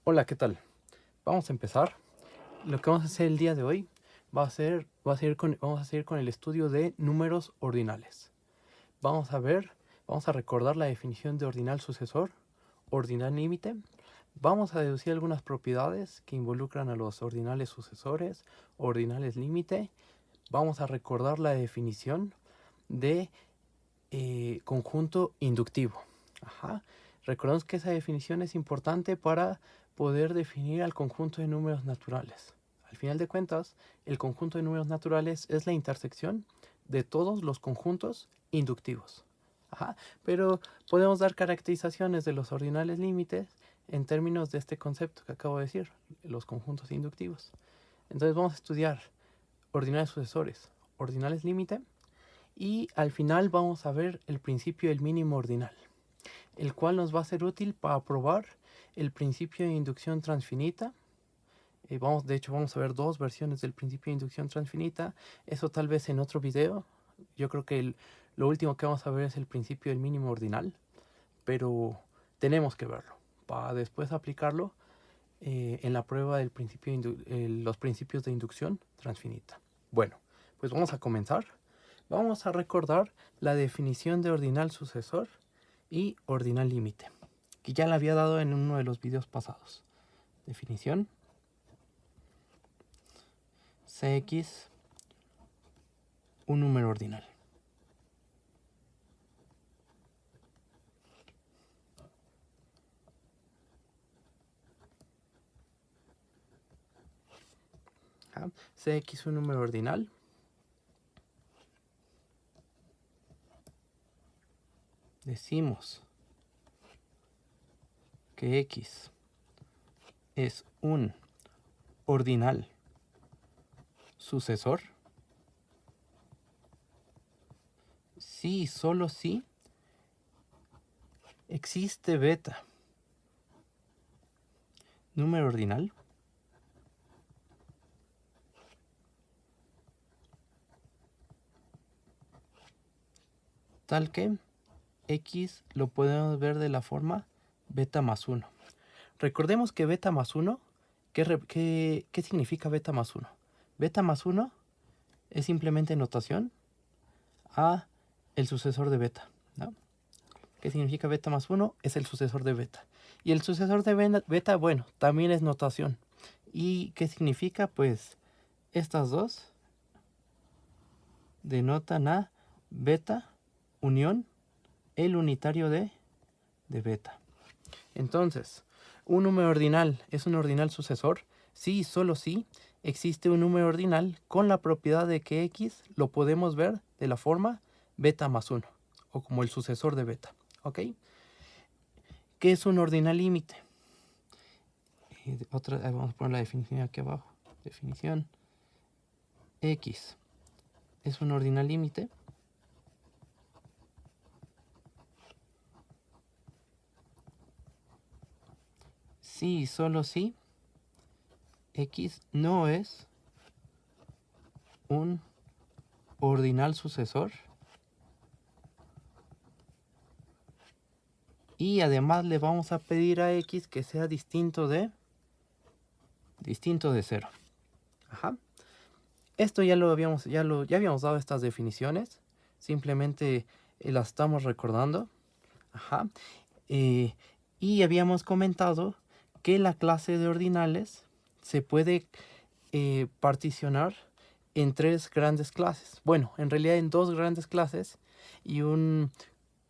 Hola, ¿qué tal? Vamos a empezar. Lo que vamos a hacer el día de hoy vamos a seguir con el estudio de números ordinales. Vamos a recordar la definición de ordinal sucesor, ordinal límite. Vamos a deducir algunas propiedades que involucran a los ordinales sucesores, ordinales límite. Vamos a recordar la definición de conjunto inductivo. Recordemos que esa definición es importante para poder definir al conjunto de números naturales. Al final de cuentas, el conjunto de números naturales es la intersección de todos los conjuntos inductivos. Pero podemos dar caracterizaciones de los ordinales límites en términos de este concepto que acabo de decir, los conjuntos inductivos. Entonces vamos a estudiar ordinales sucesores, ordinales límite, y al final vamos a ver el principio del mínimo ordinal, el cual nos va a ser útil para probar el principio de inducción transfinita. De hecho, vamos a ver dos versiones del principio de inducción transfinita. Eso tal vez en otro video. Yo creo que lo último que vamos a ver es el principio del mínimo ordinal, pero tenemos que verlo para después aplicarlo en la prueba del los principios de inducción transfinita. Bueno, pues vamos a comenzar. Vamos a recordar la definición de ordinal sucesor y ordinal límite, que ya la había dado en uno de los videos pasados. Definición: Cx, un número ordinal. Cx, un número ordinal. Decimos que x es un ordinal sucesor si y solo si existe beta, número ordinal, tal que x lo podemos ver de la forma beta más 1. Recordemos que beta más 1, ¿qué significa beta más 1? Beta más 1 es simplemente notación a el sucesor de beta, ¿no? ¿Qué significa beta más 1? Es el sucesor de beta. Y el sucesor de beta, bueno, también es notación. ¿Y qué significa? Pues estas dos denotan a beta unión el unitario de beta. Entonces, un número ordinal es un ordinal sucesor si y solo si existe un número ordinal con la propiedad de que x lo podemos ver de la forma beta más 1, o como el sucesor de beta. ¿Ok? ¿Qué es un ordinal límite? Vamos a poner la definición aquí abajo. Definición: x es un ordinal límite si y solo si x no es un ordinal sucesor y además le vamos a pedir a x que sea distinto de 0. Esto ya habíamos dado estas definiciones, simplemente las estamos recordando. Y habíamos comentado que la clase de ordinales se puede particionar en tres grandes clases. Bueno, en realidad en dos grandes clases y un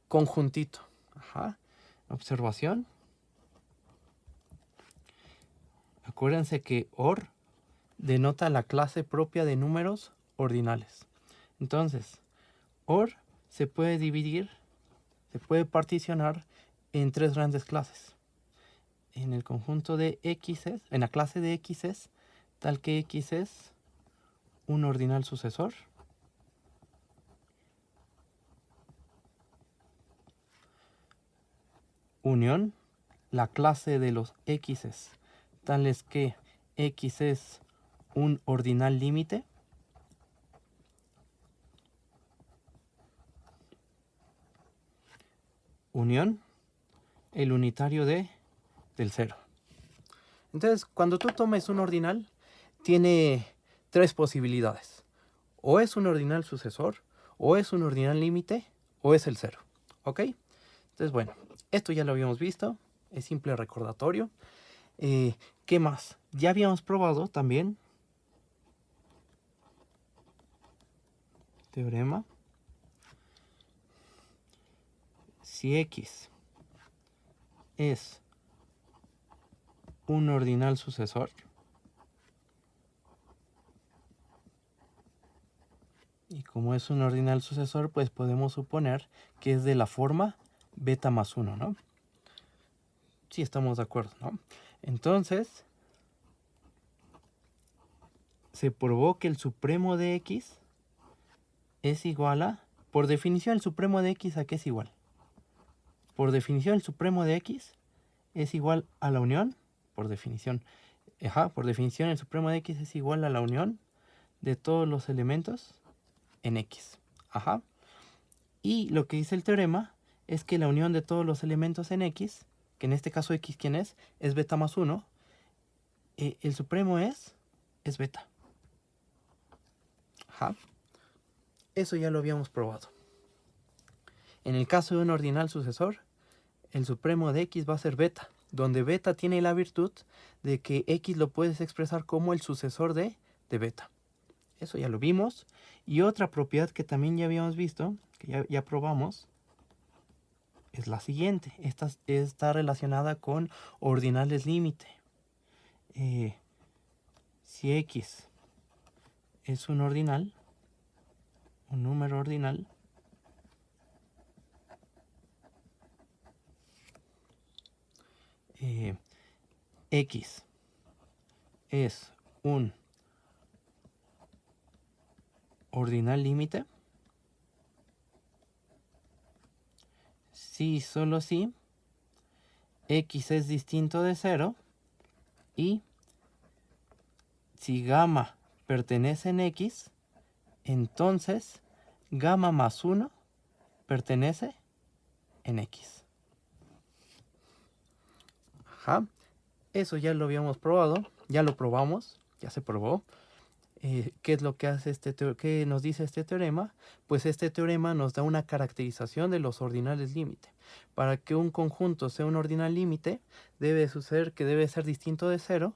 conjuntito. Observación. Acuérdense que OR denota la clase propia de números ordinales. Entonces, OR se puede particionar en tres grandes clases. En el conjunto de x's, en la clase de x's, tal que x es un ordinal sucesor. Unión, la clase de los x's, tales que x es un ordinal límite. Unión, el unitario del 0. Entonces, cuando tú tomes un ordinal, tiene tres posibilidades. O es un ordinal sucesor, o es un ordinal límite, o es el cero. ¿Ok? Entonces, bueno, esto ya lo habíamos visto. Es simple recordatorio. ¿Qué más? Ya habíamos probado también teorema. Si X es un ordinal sucesor, y como es un ordinal sucesor, pues podemos suponer que es de la forma beta más 1, ¿no? Sí, estamos de acuerdo, ¿no? Entonces, se probó que el supremo de X es igual a... Por definición, el supremo de X, ¿a qué es igual? Por definición, el supremo de X es igual a la unión. Por definición, el supremo de X es igual a la unión de todos los elementos en X. Y lo que dice el teorema es que la unión de todos los elementos en X, que en este caso X, ¿quién es? Es beta más 1. El supremo es beta. Eso ya lo habíamos probado. En el caso de un ordinal sucesor, el supremo de X va a ser beta, donde beta tiene la virtud de que X lo puedes expresar como el sucesor de beta. Eso ya lo vimos. Y otra propiedad que también ya habíamos visto, que ya probamos, es la siguiente. Esta está relacionada con ordinales límite. Si X es un ordinal, un número ordinal, X es un ordinal límite, si solo si X es distinto de 0 y si gamma pertenece en X, entonces gamma más 1 pertenece en X. Eso ya lo habíamos probado, ya lo probamos, ya se probó. ¿Qué es lo que hace qué nos dice este teorema? Pues este teorema nos da una caracterización de los ordinales límite. Para que un conjunto sea un ordinal límite, debe suceder que debe ser distinto de 0,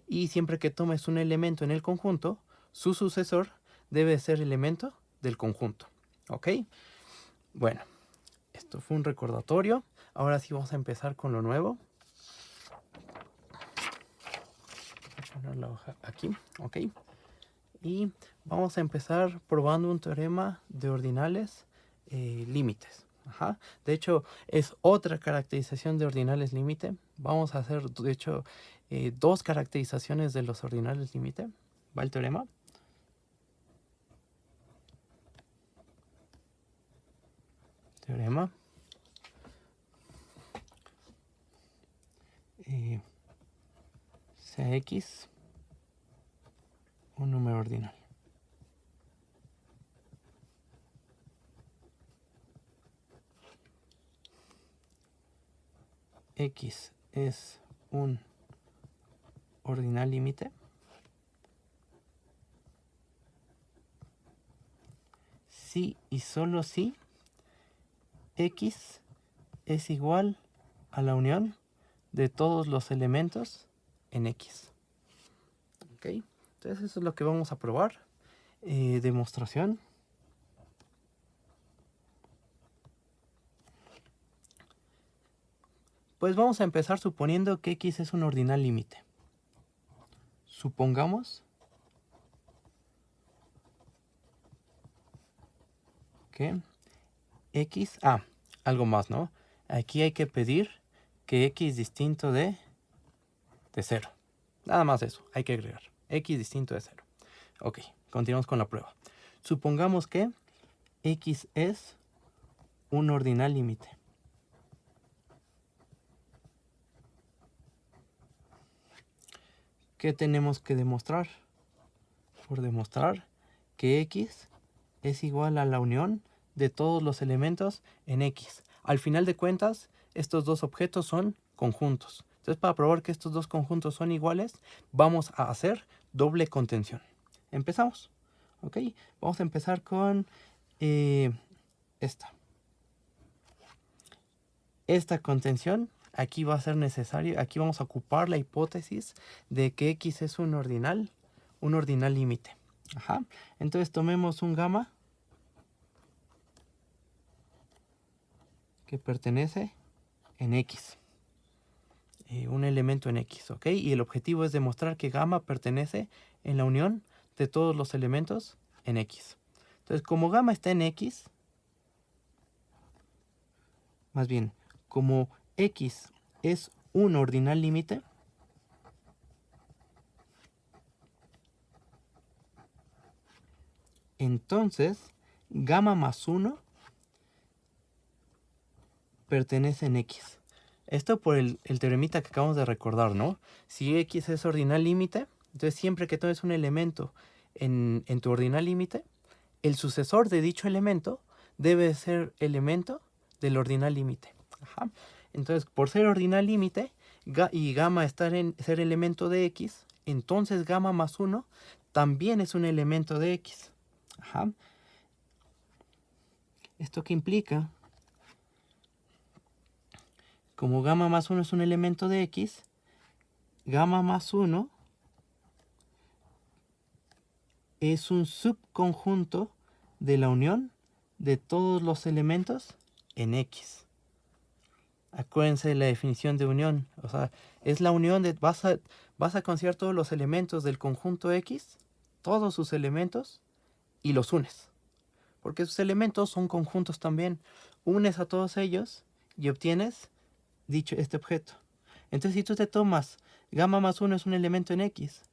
y siempre que tomes un elemento en el conjunto, su sucesor debe ser elemento del conjunto. ¿Ok? Bueno, esto fue un recordatorio. Ahora sí vamos a empezar con lo nuevo. Voy a poner la hoja aquí. ¿Ok? Y vamos a empezar probando un teorema de ordinales límites. De hecho, es otra caracterización de ordinales límite. Vamos a hacer, de hecho, dos caracterizaciones de los ordinales límite. ¿Va el teorema? Teorema. Sea X un número ordinal. X es un ordinal límite si y solo si X es igual a la unión de todos los elementos en X. ¿Ok? Entonces eso es lo que vamos a probar. Demostración. Pues vamos a empezar suponiendo que X es un ordinal límite. Supongamos que X... algo más, ¿no? Aquí hay que pedir que X distinto de 0. Nada más eso, hay que agregar. X distinto de 0. Ok, continuamos con la prueba. Supongamos que X es un ordinal límite. ¿Qué tenemos que demostrar? Por demostrar que X es igual a la unión de todos los elementos en X. Al final de cuentas, estos dos objetos son conjuntos. Entonces, para probar que estos dos conjuntos son iguales, vamos a hacer doble contención. Empezamos. ¿Ok? Vamos a empezar con esta. Esta contención, aquí va a ser necesario, aquí vamos a ocupar la hipótesis de que X es un ordinal límite. Ajá. Entonces tomemos un gamma que pertenece en X. Un elemento en X, ¿ok? Y el objetivo es demostrar que gamma pertenece en la unión de todos los elementos en X. Entonces, como gamma está en X, más bien, como X es un ordinal límite, entonces gamma más 1 pertenece en X. Esto por el teoremita que acabamos de recordar, ¿no? Si X es ordinal límite, entonces siempre que tomes un elemento en tu ordinal límite, el sucesor de dicho elemento debe ser elemento del ordinal límite. Ajá. Entonces, por ser ordinal límite y gamma estar en ser elemento de X, entonces gamma más 1 también es un elemento de X. Ajá. ¿Esto qué implica? Como gamma más 1 es un elemento de X, gamma más 1 es un subconjunto de la unión de todos los elementos en X. Acuérdense de la definición de unión. O sea, es la unión de... Vas a considerar todos los elementos del conjunto X, todos sus elementos, y los unes. Porque sus elementos son conjuntos también. Unes a todos ellos y obtienes este objeto. Entonces, si tú te tomas gamma más 1 es un elemento en X,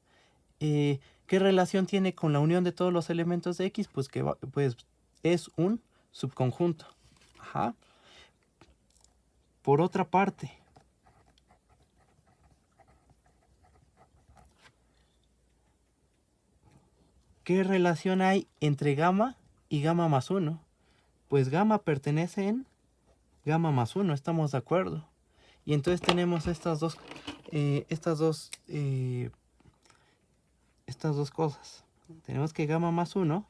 ¿qué relación tiene con la unión de todos los elementos de X? Pues que es un subconjunto. Ajá. Por otra parte, ¿qué relación hay entre gamma y gamma más 1? Pues gamma pertenece en gamma más 1, estamos de acuerdo. Y entonces tenemos estas dos cosas. Tenemos que gamma más 1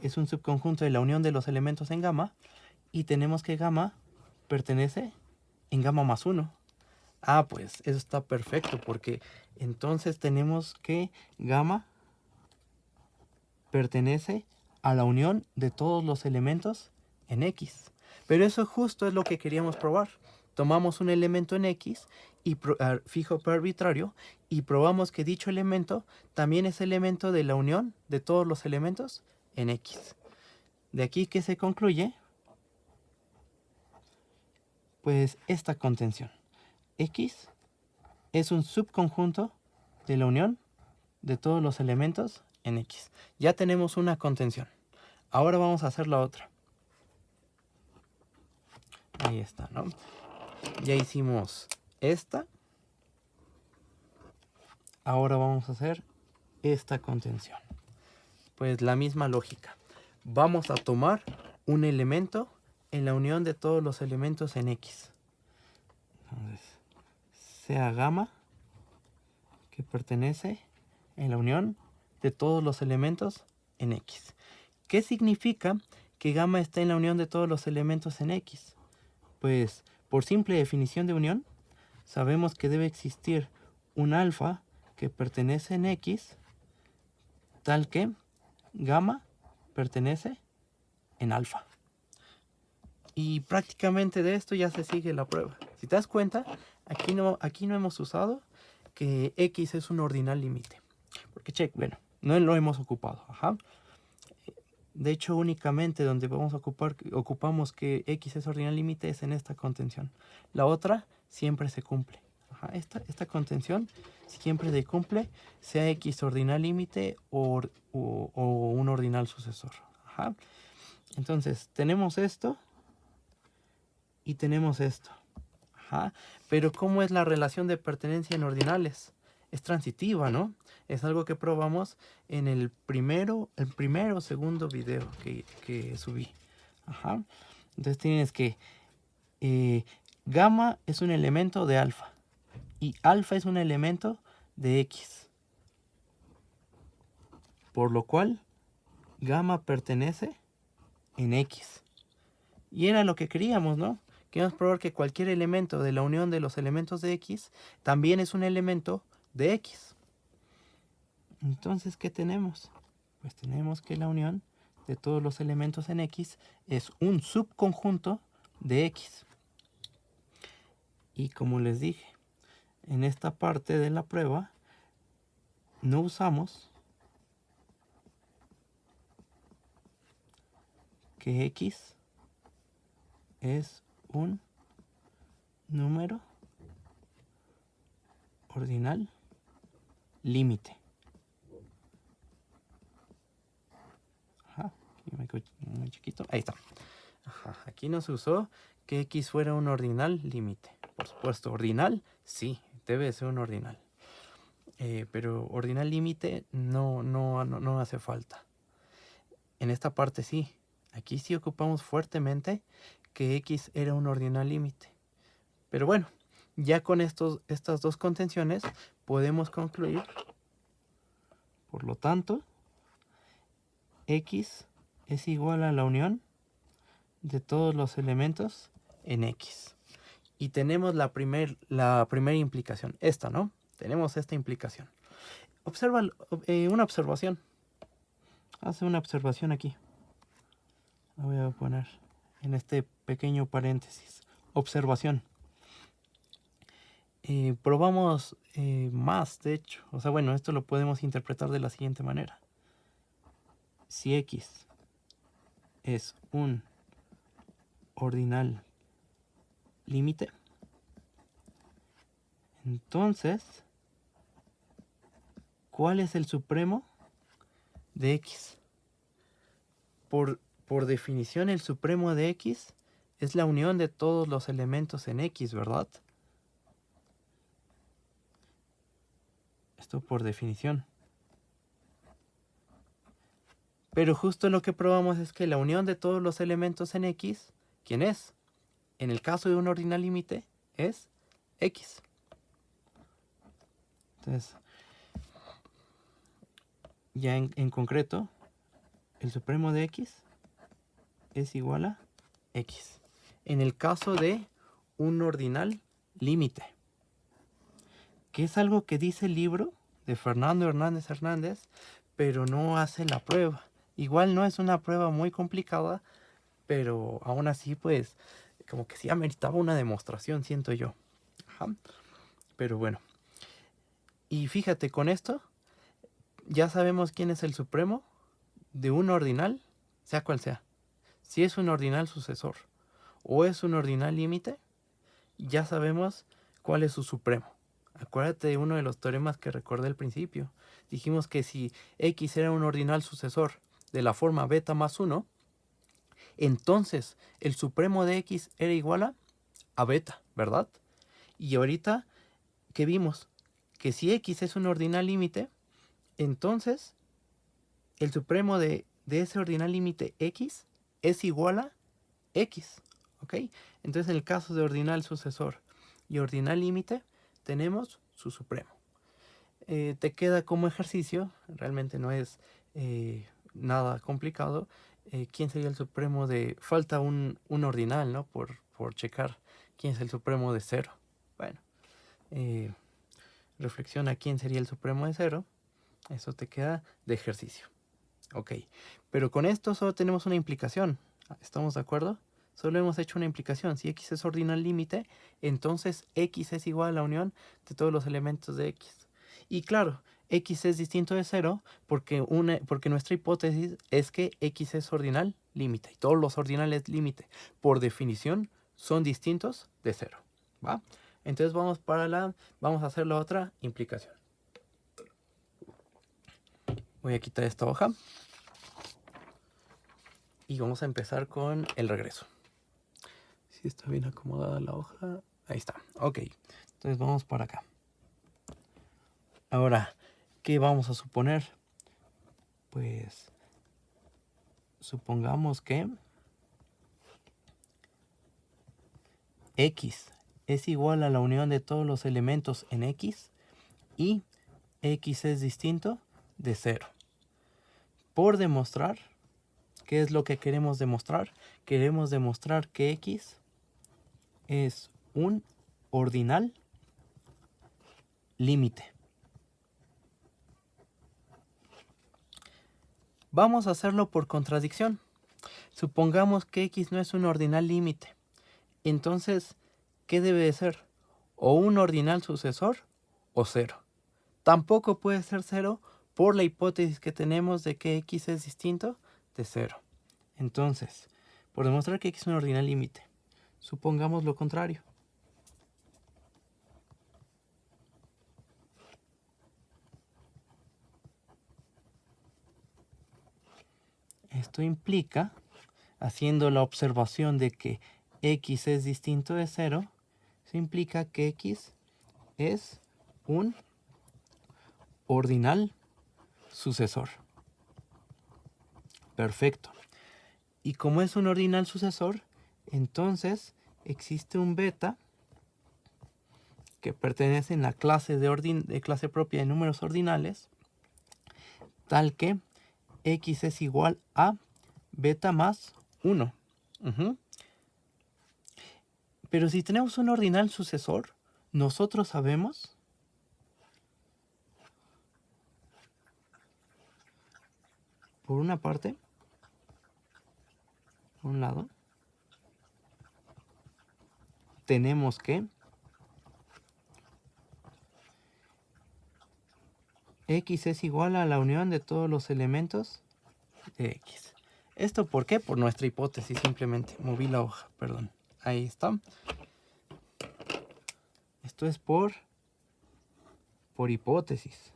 es un subconjunto de la unión de los elementos en gamma, y tenemos que gamma pertenece en gamma más 1. Ah, pues eso está perfecto, porque entonces tenemos que gamma pertenece a la unión de todos los elementos en X. Pero eso justo es lo que queríamos probar. Tomamos un elemento en X y fijo pero arbitrario y probamos que dicho elemento también es elemento de la unión de todos los elementos en X. De aquí que se concluye, pues esta contención. X es un subconjunto de la unión de todos los elementos en X. Ya tenemos una contención. Ahora vamos a hacer la otra. Ahí está, ¿no? Ya hicimos esta. Ahora vamos a hacer esta contención. Pues la misma lógica. Vamos a tomar un elemento en la unión de todos los elementos en X. Entonces, sea gamma que pertenece en la unión de todos los elementos en X. ¿Qué significa que gamma está en la unión de todos los elementos en X? Pues por simple definición de unión, sabemos que debe existir un alfa que pertenece en X, tal que gamma pertenece en alfa. Y prácticamente de esto ya se sigue la prueba. Si te das cuenta, aquí no hemos usado que X es un ordinal límite. Porque bueno, no lo hemos ocupado. Ajá. De hecho, únicamente donde ocupamos que X es ordinal límite es en esta contención. La otra siempre se cumple. Ajá. Esta contención siempre se cumple, sea X ordinal límite o un ordinal sucesor. Ajá. Entonces, tenemos esto y tenemos esto. Ajá. Pero ¿cómo es la relación de pertenencia en ordinales? Es transitiva, ¿no? Es algo que probamos en el primero o segundo video que subí. Ajá. Entonces tienes que gamma es un elemento de alfa. y alfa es un elemento de X. Por lo cual, gamma pertenece en X. Y era lo que queríamos, ¿no? Queríamos probar que cualquier elemento de la unión de los elementos de X también es un elemento de X. Entonces, ¿qué tenemos? Pues tenemos que la unión de todos los elementos en X es un subconjunto de X. Y como les dije, en esta parte de la prueba no usamos que X es un número ordinal límite. Ajá, aquí me quedo muy chiquito. Ahí está. Ajá, aquí no se usó que X fuera un ordinal límite. Por supuesto, ordinal, sí, debe ser un ordinal. Pero ordinal límite no hace falta. En esta parte sí. Aquí sí ocupamos fuertemente que X era un ordinal límite. Pero bueno, ya con estas dos contenciones podemos concluir. Por lo tanto, X es igual a la unión de todos los elementos en X. Y tenemos la primera implicación. Esta, ¿no? Tenemos esta implicación. Observa una observación. Hace una observación aquí. La voy a poner en este pequeño paréntesis. Observación. Probamos más, de hecho. O sea, bueno, esto lo podemos interpretar de la siguiente manera. Si X es un ordinal límite, entonces, ¿cuál es el supremo de X? Por definición, el supremo de X es la unión de todos los elementos en X, ¿verdad? Esto por definición. Pero justo lo que probamos es que la unión de todos los elementos en X, ¿quién es? En el caso de un ordinal límite, es X. Entonces, ya en concreto, el supremo de X es igual a X. En el caso de un ordinal límite, que es algo que dice el libro de Fernando Hernández Hernández, pero no hace la prueba. Igual no es una prueba muy complicada, pero aún así, pues, como que sí ameritaba una demostración, siento yo. Ajá. Pero bueno. Y fíjate, con esto ya sabemos quién es el supremo de un ordinal, sea cual sea. Si es un ordinal sucesor o es un ordinal límite, ya sabemos cuál es su supremo. Acuérdate de uno de los teoremas que recordé al principio. Dijimos que si X era un ordinal sucesor de la forma beta más 1, entonces el supremo de X era igual a beta, ¿verdad? Y ahorita, ¿qué vimos? Que si X es un ordinal límite, entonces el supremo de ese ordinal límite X es igual a X, ¿ok? Entonces en el caso de ordinal sucesor y ordinal límite, tenemos su supremo. Te queda como ejercicio, realmente no es nada complicado, quién sería el supremo de... Falta un ordinal, ¿no? Por checar quién es el supremo de 0. Bueno, reflexiona quién sería el supremo de 0. Eso te queda de ejercicio. Ok, pero con esto solo tenemos una implicación. ¿Estamos de acuerdo? Solo hemos hecho una implicación. Si X es ordinal límite, entonces X es igual a la unión de todos los elementos de X. Y claro, X es distinto de 0 porque nuestra hipótesis es que X es ordinal límite. Y todos los ordinales límite, por definición, son distintos de 0. ¿Va? Entonces vamos a hacer la otra implicación. Voy a quitar esta hoja. Y vamos a empezar con el regreso. Si está bien acomodada la hoja. Ahí está. Ok. Entonces vamos para acá. Ahora, ¿qué vamos a suponer? Pues supongamos que X es igual a la unión de todos los elementos en X y X es distinto de 0. Por demostrar, ¿qué es lo que queremos demostrar? Queremos demostrar que X es un ordinal límite. Vamos a hacerlo por contradicción. Supongamos que X no es un ordinal límite. Entonces, ¿qué debe de ser? O un ordinal sucesor o 0. Tampoco puede ser 0 por la hipótesis que tenemos de que X es distinto de 0. Entonces, por demostrar que X es un ordinal límite, supongamos lo contrario. Esto implica, haciendo la observación de que X es distinto de 0, eso implica que X es un ordinal sucesor. Perfecto. Y como es un ordinal sucesor, entonces existe un beta que pertenece en la clase de clase propia de números ordinales, tal que X es igual a beta más 1. Pero si tenemos un ordinal sucesor, nosotros sabemos por una parte, por un lado, tenemos que X es igual a la unión de todos los elementos de X. ¿Esto por qué? Por nuestra hipótesis, simplemente. Moví la hoja, perdón. Ahí está. Esto es por hipótesis.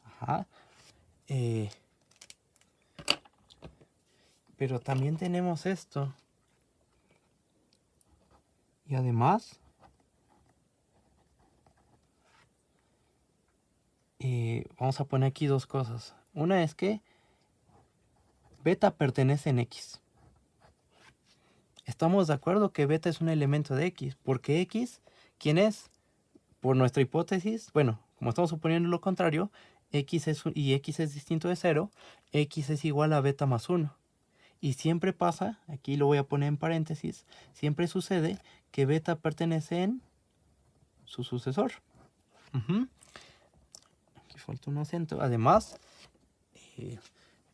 Ajá. Pero también tenemos esto. Y además, vamos a poner aquí dos cosas. Una es que beta pertenece en X. Estamos de acuerdo que beta es un elemento de X, porque X, ¿quién es? Por nuestra hipótesis, bueno, como estamos suponiendo lo contrario, X es distinto de 0, X es igual a beta más 1. Y siempre pasa, aquí lo voy a poner en paréntesis, siempre sucede que beta pertenece en su sucesor. Aquí falta un acento. Además,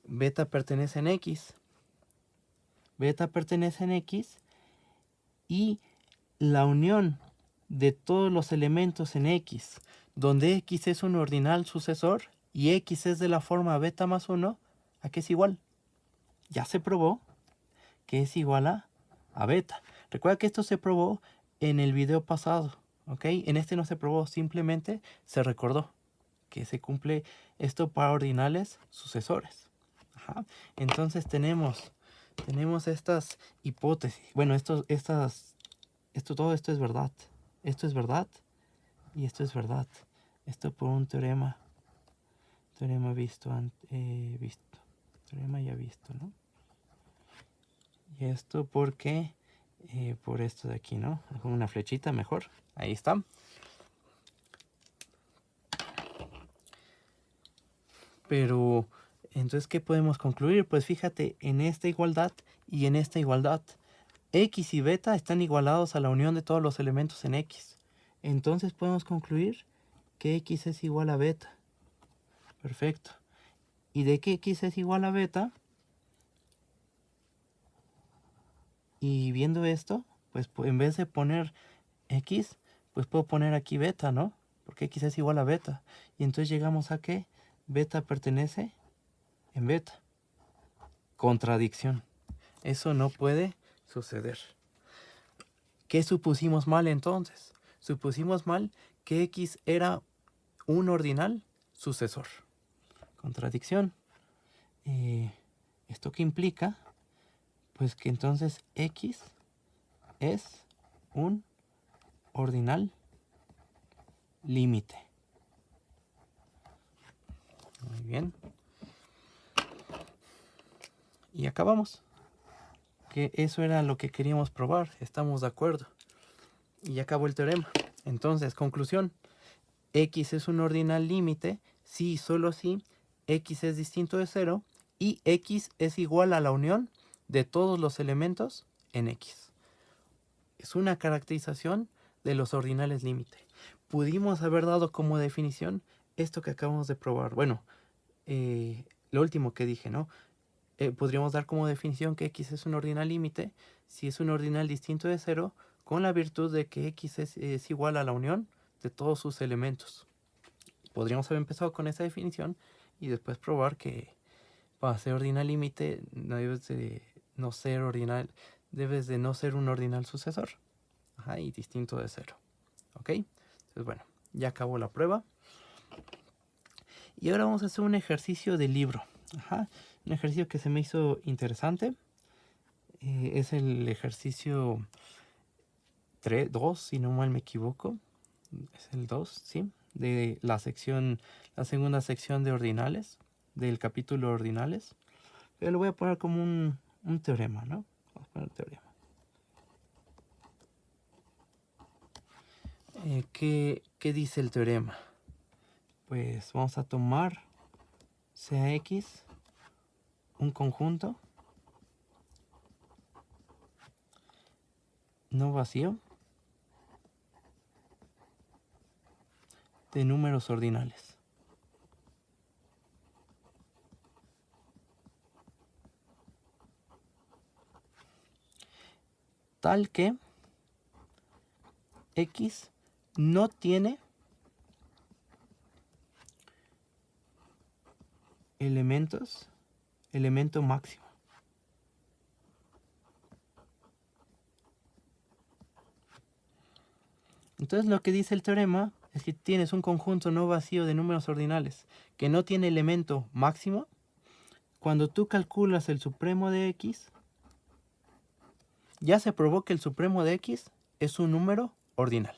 beta pertenece en X. Beta pertenece en X y la unión de todos los elementos en X, donde X es un ordinal sucesor y X es de la forma beta más 1, ¿a qué es igual? Ya se probó que es igual a beta. Recuerda que esto se probó en el video pasado, ¿ok? En este no se probó, simplemente se recordó que se cumple esto para ordinales sucesores. Ajá. Entonces tenemos estas hipótesis. Bueno, todo esto es verdad. Esto es verdad y esto es verdad. Esto por un teorema visto. Teorema ya visto, ¿no? Y esto porque, por esto de aquí, ¿no? Con una flechita mejor. Ahí está. Pero, entonces, ¿qué podemos concluir? Pues fíjate, en esta igualdad y en esta igualdad, X y beta están igualados a la unión de todos los elementos en X. Entonces podemos concluir que X es igual a beta. Perfecto. ¿Y de qué X es igual a beta? Y viendo esto, pues en vez de poner X, pues puedo poner aquí beta, ¿no? Porque X es igual a beta. Y entonces llegamos a que beta pertenece en beta. Contradicción. Eso no puede suceder. ¿Qué supusimos mal entonces? Supusimos mal que X era un ordinal sucesor. Contradicción. ¿Esto qué implica? Pues que entonces X es un ordinal límite. Muy bien. Y acabamos. Que eso era lo que queríamos probar. Estamos de acuerdo. Y ya acabó el teorema. Entonces, conclusión. X es un ordinal límite si y solo si X es distinto de 0 y X es igual a la unión de todos los elementos en X. Es una caracterización de los ordinales límite. Pudimos haber dado como definición esto que acabamos de probar. Bueno, lo último que dije, ¿no? Podríamos dar como definición que X es un ordinal límite si es un ordinal distinto de 0 con la virtud de que X es igual a la unión de todos sus elementos. Podríamos haber empezado con esa definición y después probar que para ser ordinal límite no debes de no ser ordinal, debes de no ser un ordinal sucesor. Ajá, y distinto de 0. ¿Ok? Entonces, bueno, ya acabó la prueba. Y ahora vamos a hacer un ejercicio de libro. Ajá, un ejercicio que se me hizo interesante. Es el ejercicio 2, si no mal me equivoco. Es el 2, ¿sí? De la segunda sección de ordinales, del capítulo ordinales. Pero lo voy a poner como un teorema, ¿no? Vamos a poner teorema. ¿Qué dice el teorema? Pues vamos a tomar sea X un conjunto no vacío de números ordinales. Tal que X no tiene elemento máximo. Entonces lo que dice el teorema es que tienes un conjunto no vacío de números ordinales que no tiene elemento máximo. Cuando tú calculas el supremo de X, ya se probó que el supremo de X es un número ordinal.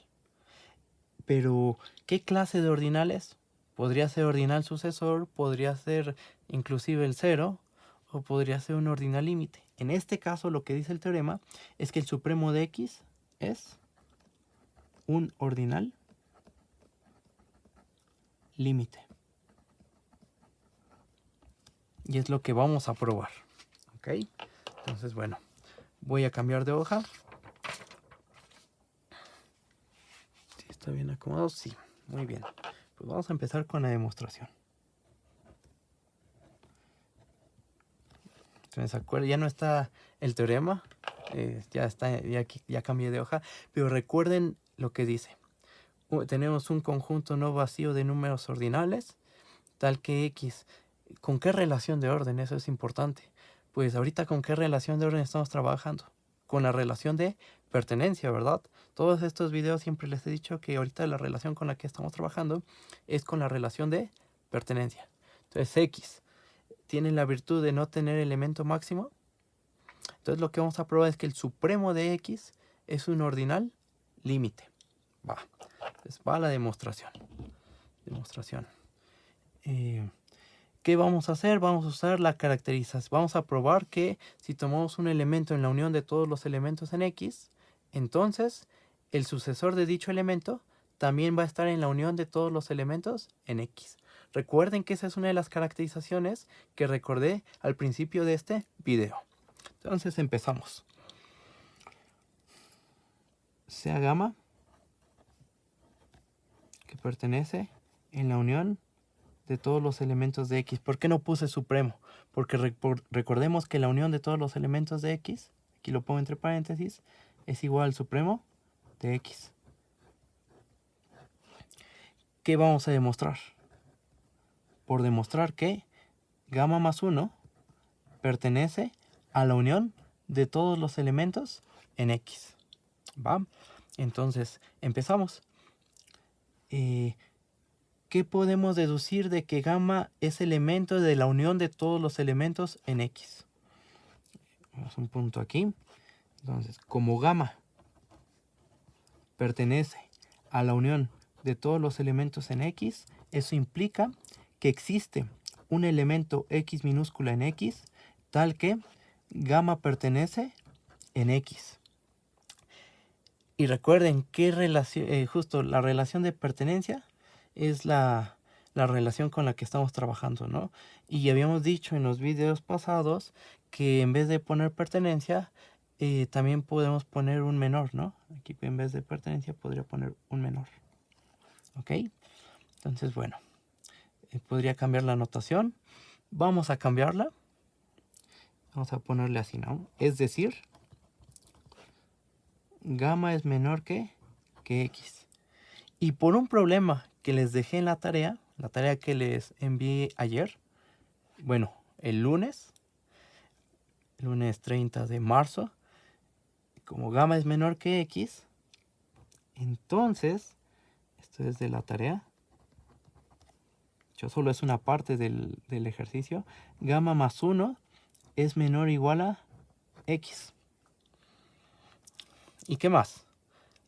Pero, ¿qué clase de ordinales? Podría ser ordinal sucesor, podría ser inclusive el 0, o podría ser un ordinal límite. En este caso, lo que dice el teorema es que el supremo de X es un ordinal límite. Y es lo que vamos a probar. ¿Ok? Entonces, bueno, voy a cambiar de hoja. ¿Sí está bien acomodado? Sí, muy bien. Pues vamos a empezar con la demostración. ¿Se acuerda? Ya no está el teorema, ya cambié de hoja, pero recuerden lo que dice. Tenemos un conjunto no vacío de números ordinales, tal que X. ¿Con qué relación de orden? Eso es importante. Pues ahorita, ¿con qué relación de orden estamos trabajando? Con la relación de pertenencia, ¿verdad? Todos estos videos siempre les he dicho que ahorita la relación con la que estamos trabajando es con la relación de pertenencia. Entonces, X tiene la virtud de no tener elemento máximo. Entonces lo que vamos a probar es que el supremo de X es un ordinal límite. Va. Entonces va la demostración. ¿Qué vamos a hacer? Vamos a usar la caracterización. Vamos a probar que si tomamos un elemento en la unión de todos los elementos en X, entonces el sucesor de dicho elemento también va a estar en la unión de todos los elementos en X. Recuerden que esa es una de las caracterizaciones que recordé al principio de este video. Entonces empezamos. Sea gamma que pertenece en la unión de todos los elementos de X. ¿Por qué no puse supremo? Porque recordemos que la unión de todos los elementos de X, aquí lo pongo entre paréntesis, es igual al supremo de X. ¿Qué vamos a demostrar? Por demostrar que gamma más 1 pertenece a la unión de todos los elementos en X. ¿Va? Entonces, empezamos. ¿Qué podemos deducir de que gamma es elemento de la unión de todos los elementos en X? Vamos a un punto aquí. Entonces, como gamma pertenece a la unión de todos los elementos en X, eso implica que existe un elemento X minúscula en X, tal que gamma pertenece en X. Y recuerden qué relación, justo la relación de pertenencia es la relación con la que estamos trabajando, ¿no? Y habíamos dicho en los videos pasados que en vez de poner pertenencia, también podemos poner un menor, ¿no? Aquí en vez de pertenencia podría poner un menor. ¿Ok? Entonces, bueno, podría cambiar la notación. Vamos a cambiarla. Vamos a ponerle así, ¿no? Es decir, gamma es menor que x. Y por un problema que les dejé en la tarea que les envié ayer, bueno, el lunes 30 de marzo, como gamma es menor que x, entonces, esto es de la tarea, yo solo es una parte del ejercicio, gamma más 1 es menor o igual a x. ¿Y qué más?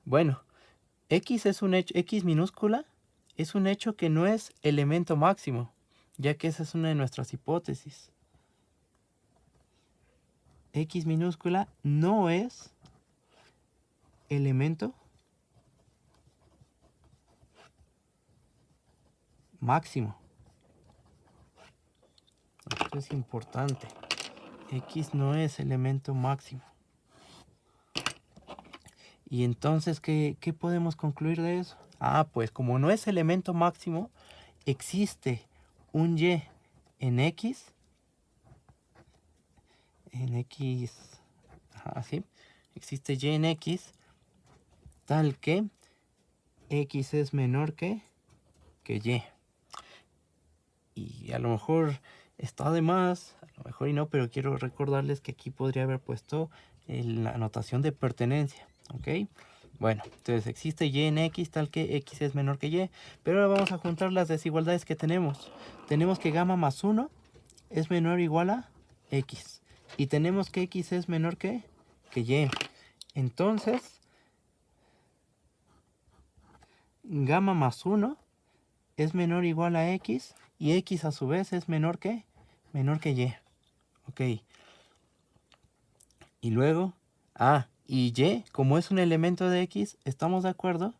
Bueno, x es un hecho, x minúscula es un hecho que no es elemento máximo, ya que esa es una de nuestras hipótesis. X minúscula no es elemento máximo. Esto es importante. X no es elemento máximo. Y entonces, ¿qué podemos concluir de eso? Ah, pues como no es elemento máximo, existe un y en x, así, existe y en x, tal que x es menor que y. Y a lo mejor está de más, a lo mejor y no, pero quiero recordarles que aquí podría haber puesto la notación de pertenencia, ¿ok? Bueno, entonces existe y en x tal que x es menor que y, pero ahora vamos a juntar las desigualdades que tenemos. Tenemos que gamma más 1 es menor o igual a x, y tenemos que x es menor que y. Entonces, gamma más 1 es menor o igual a x, y x a su vez es menor que y. Ok. Y luego, y y, como es un elemento de x, estamos de acuerdo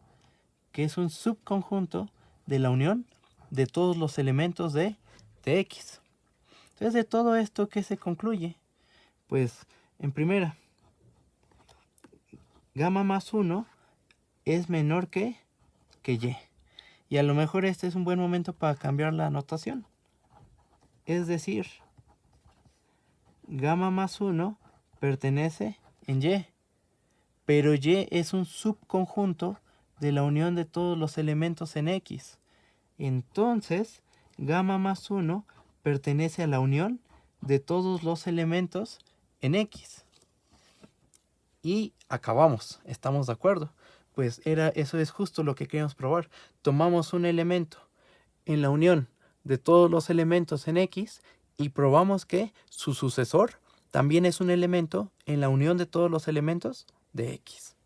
que es un subconjunto de la unión de todos los elementos de x. Entonces, de todo esto, ¿qué se concluye? Pues, en primera, gamma más 1 es menor que y. Y a lo mejor este es un buen momento para cambiar la notación. Es decir, gamma más 1 pertenece en y, pero y es un subconjunto de la unión de todos los elementos en x. Entonces, gamma más 1 pertenece a la unión de todos los elementos en x. Y acabamos, ¿estamos de acuerdo? Pues eso es justo lo que queremos probar. Tomamos un elemento en la unión de todos los elementos en x y probamos que su sucesor también es un elemento en la unión de todos los elementos de x.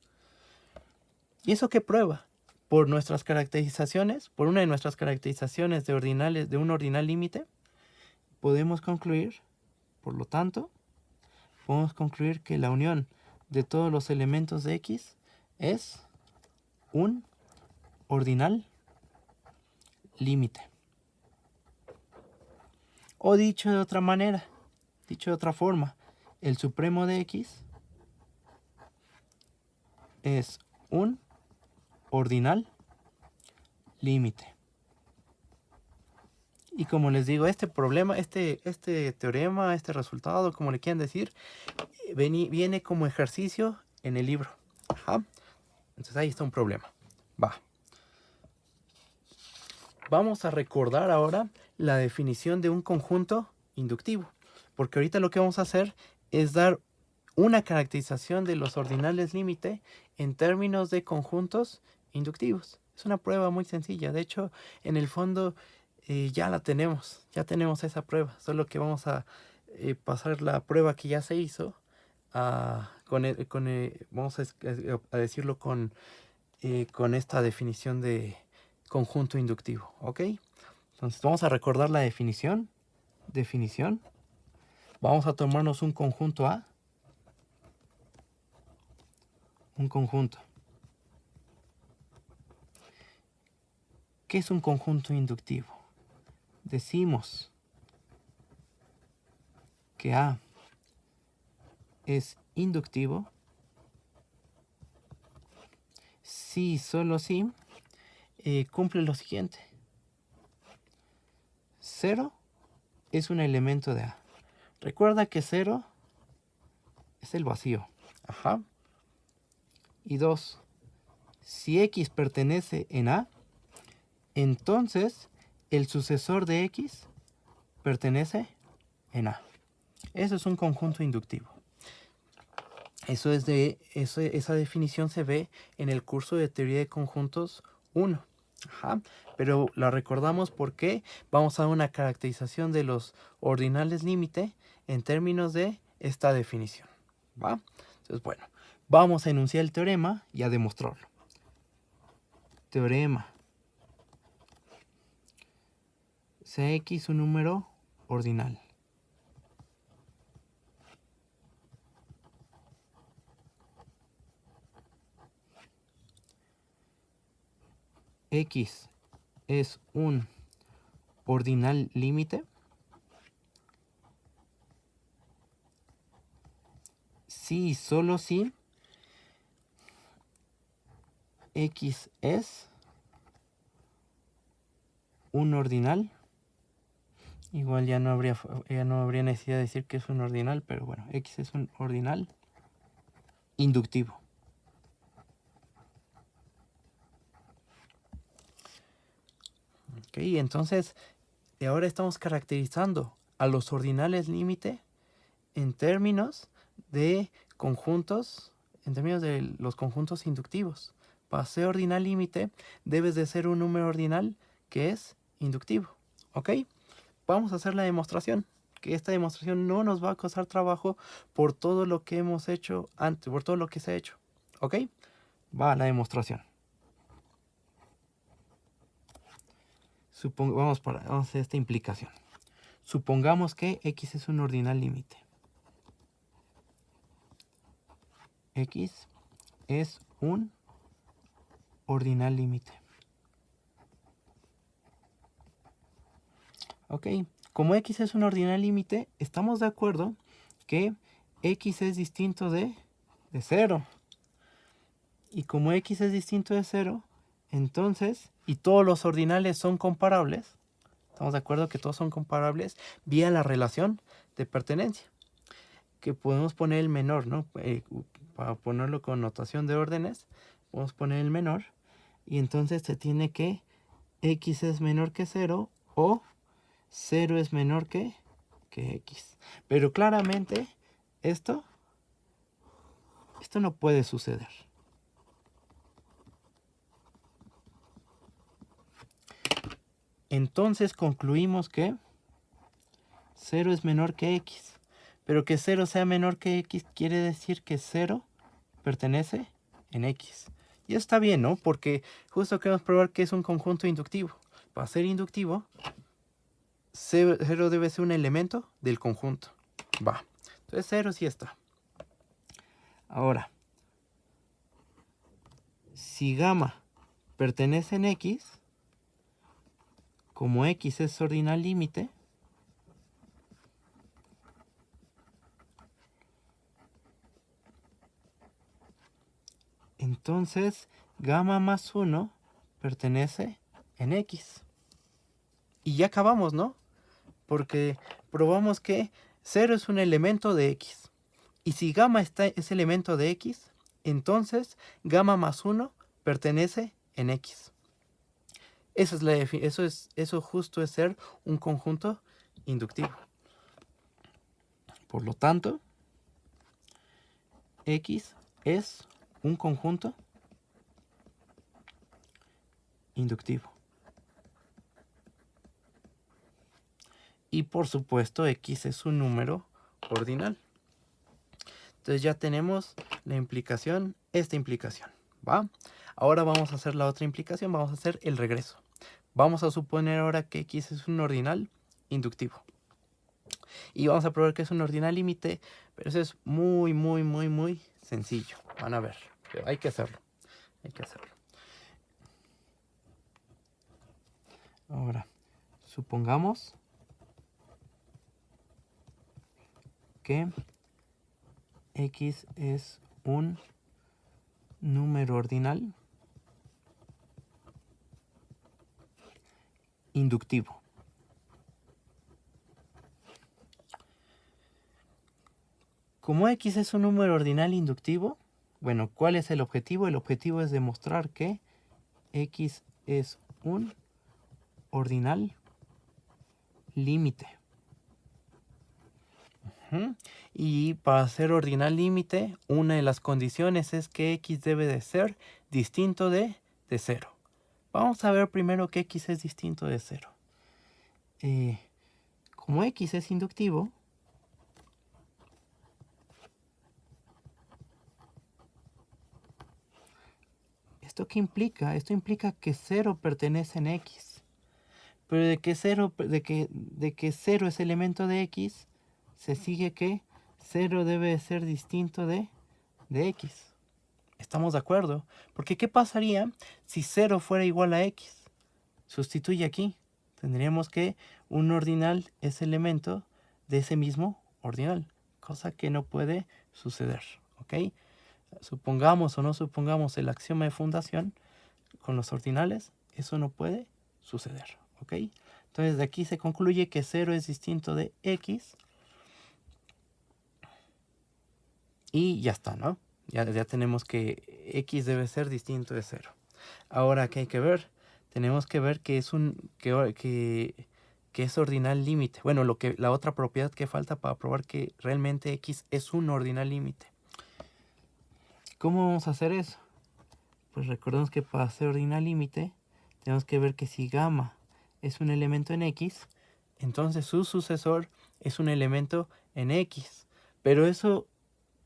¿Y eso qué prueba? Por nuestras caracterizaciones, por una de nuestras caracterizaciones de ordinales, de un ordinal límite, podemos concluir, por lo tanto, podemos concluir que la unión de todos los elementos de x es un ordinal límite. O dicho de otra manera, dicho de otra forma, el supremo de x es un ordinal límite. Y como les digo, este problema, este teorema, este resultado, como le quieran decir, viene como ejercicio en el libro. Ajá. Entonces ahí está un problema. Va. Vamos a recordar ahora la definición de un conjunto inductivo. Porque ahorita lo que vamos a hacer es dar una caracterización de los ordinales límite en términos de conjuntos inductivos. Es una prueba muy sencilla. De hecho, en el fondo ya la tenemos. Ya tenemos esa prueba. Solo que vamos a pasar la prueba que ya se hizo vamos a decirlo con esta definición de conjunto inductivo. ¿Ok? Entonces vamos a recordar la definición. Vamos a tomarnos un conjunto A. Un conjunto. ¿Qué es un conjunto inductivo? Decimos que A es inductivo si, solo si, cumple lo siguiente. 0 es un elemento de A. Recuerda que 0 es el vacío. Ajá. Y 2, si X pertenece en A, entonces el sucesor de X pertenece en A. Eso es un conjunto inductivo. Esa definición se ve en el curso de teoría de conjuntos 1. Ajá. Pero la recordamos porque vamos a una caracterización de los ordinales límite en términos de esta definición. ¿Va? Entonces, bueno, vamos a enunciar el teorema y a demostrarlo. Teorema. Sea X un número ordinal. X es un ordinal límite si y solo si X es un ordinal. Igual ya no habría necesidad de decir que es un ordinal, pero bueno, X es un ordinal inductivo. Ok, entonces ahora estamos caracterizando a los ordinales límite en términos de conjuntos, en términos de los conjuntos inductivos. Para ser ordinal límite, debes de ser un número ordinal que es inductivo. ¿Ok? Vamos a hacer la demostración. Que esta demostración no nos va a costar trabajo por todo lo que hemos hecho antes, por todo lo que se ha hecho. ¿Ok? Va a la demostración. Vamos a hacer esta implicación. Supongamos que X es un ordinal límite. X es un ordinal límite. Ok, como X es un ordinal límite, estamos de acuerdo que X es distinto de 0. Y como X es distinto de 0, entonces, y todos los ordinales son comparables, estamos de acuerdo que todos son comparables vía la relación de pertenencia, que podemos poner el menor, ¿no? Para ponerlo con notación de órdenes, podemos poner el menor, y entonces se tiene que X es menor que 0 o 0 es menor que X. Pero claramente esto no puede suceder. Entonces concluimos que 0 es menor que X. Pero que 0 sea menor que X quiere decir que 0 pertenece en X. Y está bien, ¿no? Porque justo queremos probar que es un conjunto inductivo. Para ser inductivo, 0 debe ser un elemento del conjunto. Va. Entonces 0 sí está. Ahora, si gamma pertenece en X, como X es ordinal límite, entonces gamma más 1 pertenece en X. Y ya acabamos, ¿no? Porque probamos que 0 es un elemento de X. Y si gamma es elemento de X, entonces gamma más 1 pertenece en X. Eso justo es ser un conjunto inductivo. Por lo tanto, X es un conjunto inductivo. Y por supuesto, X es un número ordinal. Entonces ya tenemos la implicación, esta implicación, ¿va? Ahora vamos a hacer la otra implicación, vamos a hacer el regreso. Vamos a suponer ahora que X es un ordinal inductivo. Y vamos a probar que es un ordinal límite, pero eso es muy, muy, muy, muy sencillo. Van a ver, pero hay que hacerlo. Hay que hacerlo. Ahora, supongamos que x es un número ordinal inductivo. Como x es un número ordinal inductivo, bueno, ¿cuál es el objetivo? El objetivo es demostrar que x es un ordinal límite. Y para ser ordinal límite, una de las condiciones es que x debe de ser distinto de 0. Vamos a ver primero que x es distinto de 0. Como x es inductivo, ¿esto qué implica? Esto implica que 0 pertenece en x. Pero de que 0 es elemento de x, se sigue que 0 debe ser distinto de x. ¿Estamos de acuerdo? Porque ¿qué pasaría si 0 fuera igual a x? Sustituye aquí. Tendríamos que un ordinal es elemento de ese mismo ordinal, cosa que no puede suceder, ¿ok? Supongamos o no supongamos el axioma de fundación con los ordinales, eso no puede suceder, ¿ok? Entonces de aquí se concluye que 0 es distinto de x y ya está, ¿no? Ya tenemos que x debe ser distinto de 0. Ahora, ¿qué hay que ver? Tenemos que ver que es que es ordinal límite. Bueno, la otra propiedad que falta para probar que realmente x es un ordinal límite. ¿Cómo vamos a hacer eso? Pues recordemos que para ser ordinal límite tenemos que ver que si gamma es un elemento en x, entonces su sucesor es un elemento en x. Pero eso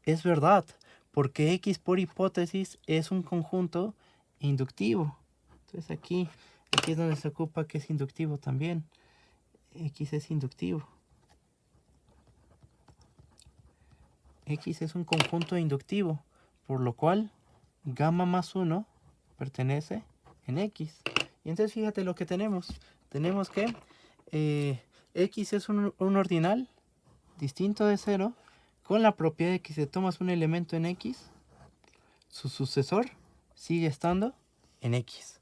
es verdad, porque x por hipótesis es un conjunto inductivo. Entonces aquí es donde se ocupa que es inductivo también. X es inductivo. X es un conjunto inductivo, por lo cual gamma más 1 pertenece en x. Y entonces fíjate lo que tenemos. Tenemos que x es un ordinal distinto de 0 con la propiedad de que si tomas un elemento en x, su sucesor sigue estando en x.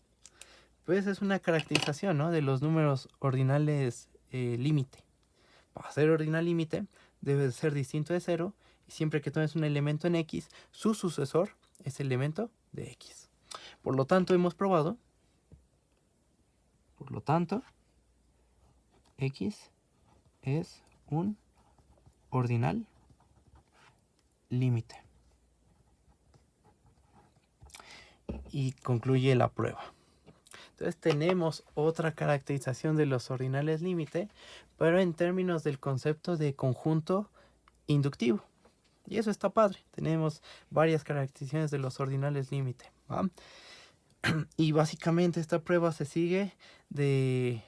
Pues es una caracterización, ¿no?, de los números ordinales límite. Para ser ordinal límite debe ser distinto de 0 y siempre que tomes un elemento en x, su sucesor es elemento de x. Por lo tanto, hemos probado, x es un ordinal límite. Y concluye la prueba. Entonces tenemos otra caracterización de los ordinales límite, pero en términos del concepto de conjunto inductivo. Y eso está padre. Tenemos varias caracterizaciones de los ordinales límite, ¿va? Y básicamente esta prueba se sigue de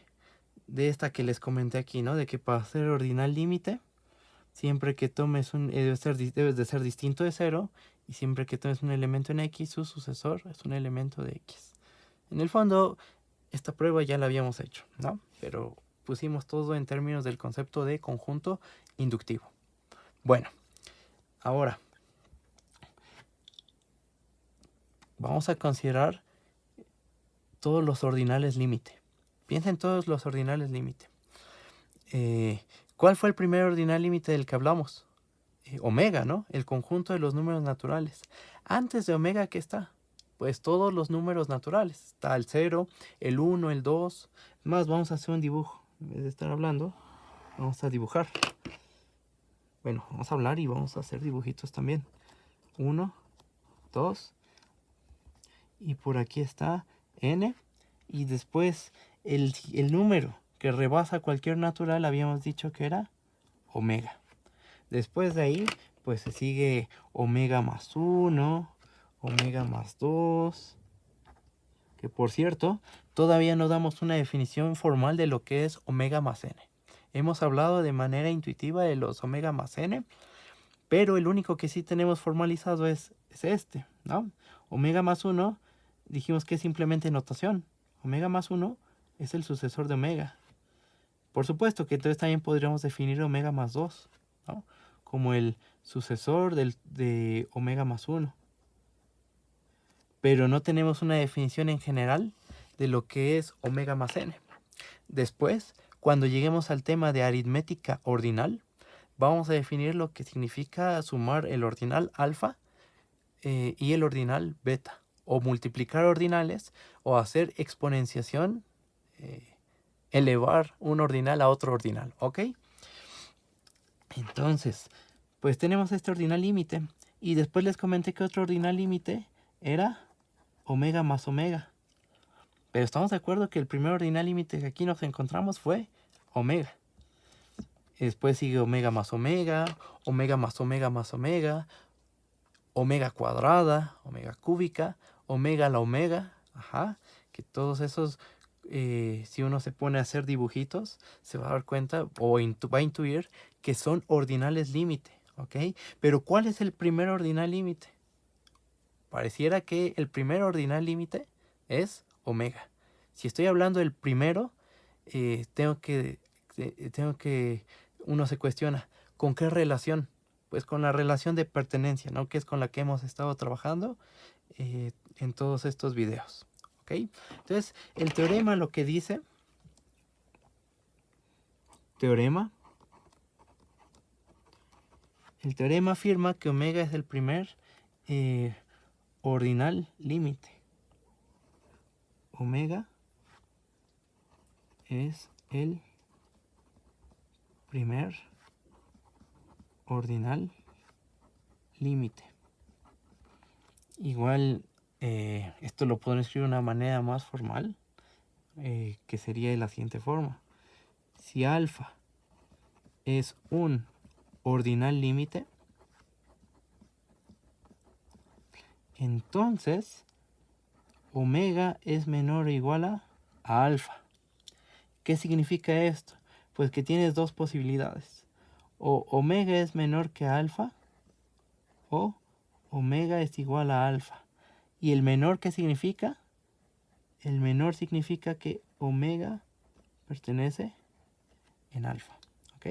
esta que les comenté aquí, ¿no? De que para ser ordinal límite, siempre que tomes debes de ser distinto de 0, y siempre que tomes un elemento en x, su sucesor es un elemento de x. En el fondo, esta prueba ya la habíamos hecho, ¿no? Pero pusimos todo en términos del concepto de conjunto inductivo. Bueno, ahora vamos a considerar todos los ordinales límite. Piensa en todos los ordinales límite. ¿Cuál fue el primer ordinal límite del que hablamos? Omega, ¿no? El conjunto de los números naturales. Antes de omega, ¿qué está? Pues todos los números naturales. Está el 0, el 1, el 2. Más, vamos a hacer un dibujo. En vez de estar hablando, vamos a dibujar. Bueno, vamos a hablar y vamos a hacer dibujitos también. 1, 2. Y por aquí está n. Y después el número que rebasa cualquier natural habíamos dicho que era omega. Después de ahí, pues se sigue omega más 1, omega más 2. Que por cierto, todavía no damos una definición formal de lo que es omega más n. Hemos hablado de manera intuitiva de los omega más n, pero el único que sí tenemos formalizado es este, ¿no? Omega más 1, dijimos que es simplemente notación. Omega más 1 es el sucesor de omega. Por supuesto que entonces también podríamos definir omega más 2, ¿no? Como el sucesor de omega más 1. Pero no tenemos una definición en general de lo que es omega más n. Después, cuando lleguemos al tema de aritmética ordinal, vamos a definir lo que significa sumar el ordinal alfa y el ordinal beta, o multiplicar ordinales, o hacer exponenciación, elevar un ordinal a otro ordinal, ¿ok? Entonces, pues tenemos este ordinal límite, y después les comenté que otro ordinal límite era omega más omega. Pero estamos de acuerdo que el primer ordinal límite que aquí nos encontramos fue omega. Después sigue omega más omega, omega más omega más omega, omega cuadrada, omega cúbica, omega a la omega. Ajá, que todos esos, si uno se pone a hacer dibujitos, se va a dar cuenta o va a intuir que son ordinales límite. ¿Ok? Pero ¿cuál es el primer ordinal límite? Pareciera que el primer ordinal límite es omega. Si estoy hablando del primero, uno se cuestiona, ¿con qué relación? Pues con la relación de pertenencia, ¿no? Que es con la que hemos estado trabajando en todos estos videos. ¿Ok? Entonces, el teorema lo que dice, el teorema afirma que omega es el primer ordinal límite. Omega es el primer ordinal límite. Igual esto lo puedo escribir de una manera más formal, que sería de la siguiente forma. Si alfa es un ordinal límite, entonces omega es menor o igual a alfa. ¿Qué significa esto? Pues que tienes dos posibilidades. O omega es menor que alfa, o omega es igual a alfa. ¿Y el menor qué significa? El menor significa que omega pertenece en alfa. ¿Ok?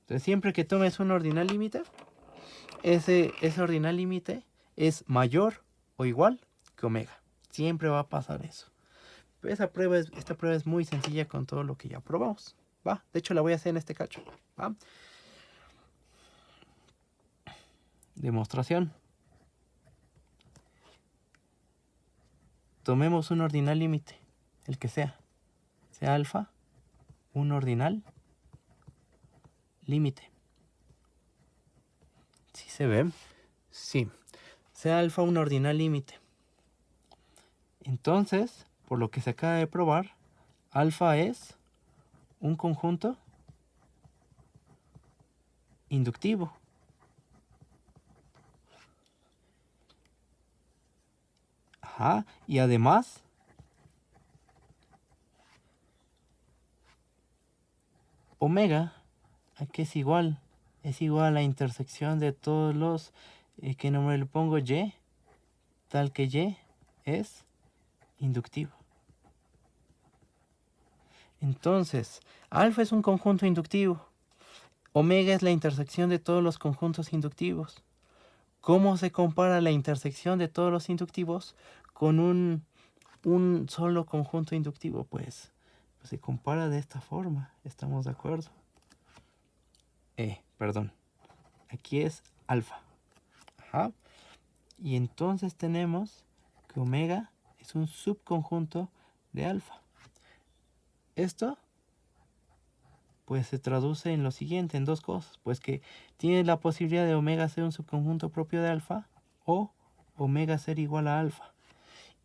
Entonces siempre que tomes un ordinal límite, ese ordinal límite es mayor o igual que omega. Siempre va a pasar eso. Pero esta prueba es muy sencilla con todo lo que ya probamos. ¿Va? De hecho la voy a hacer en este cacho. ¿Va? Demostración. Tomemos un ordinal límite, el que sea alfa, un ordinal límite. ¿Sí se ve? Sí. Sea alfa un ordinal límite. Entonces, por lo que se acaba de probar, alfa es un conjunto inductivo. Ajá, y además omega, ¿a qué es igual? Es igual a la intersección de todos los, ¿qué nombre le pongo? Y, tal que Y es inductivo. Entonces, alfa es un conjunto inductivo. Omega es la intersección de todos los conjuntos inductivos. ¿Cómo se compara la intersección de todos los inductivos con un solo conjunto inductivo? Pues se compara de esta forma. ¿Estamos de acuerdo? Perdón. Aquí es alfa. Ajá. Y entonces tenemos que omega es un subconjunto de alfa. Esto pues se traduce en lo siguiente, en dos cosas. Pues que tiene la posibilidad de omega ser un subconjunto propio de alfa o omega ser igual a alfa.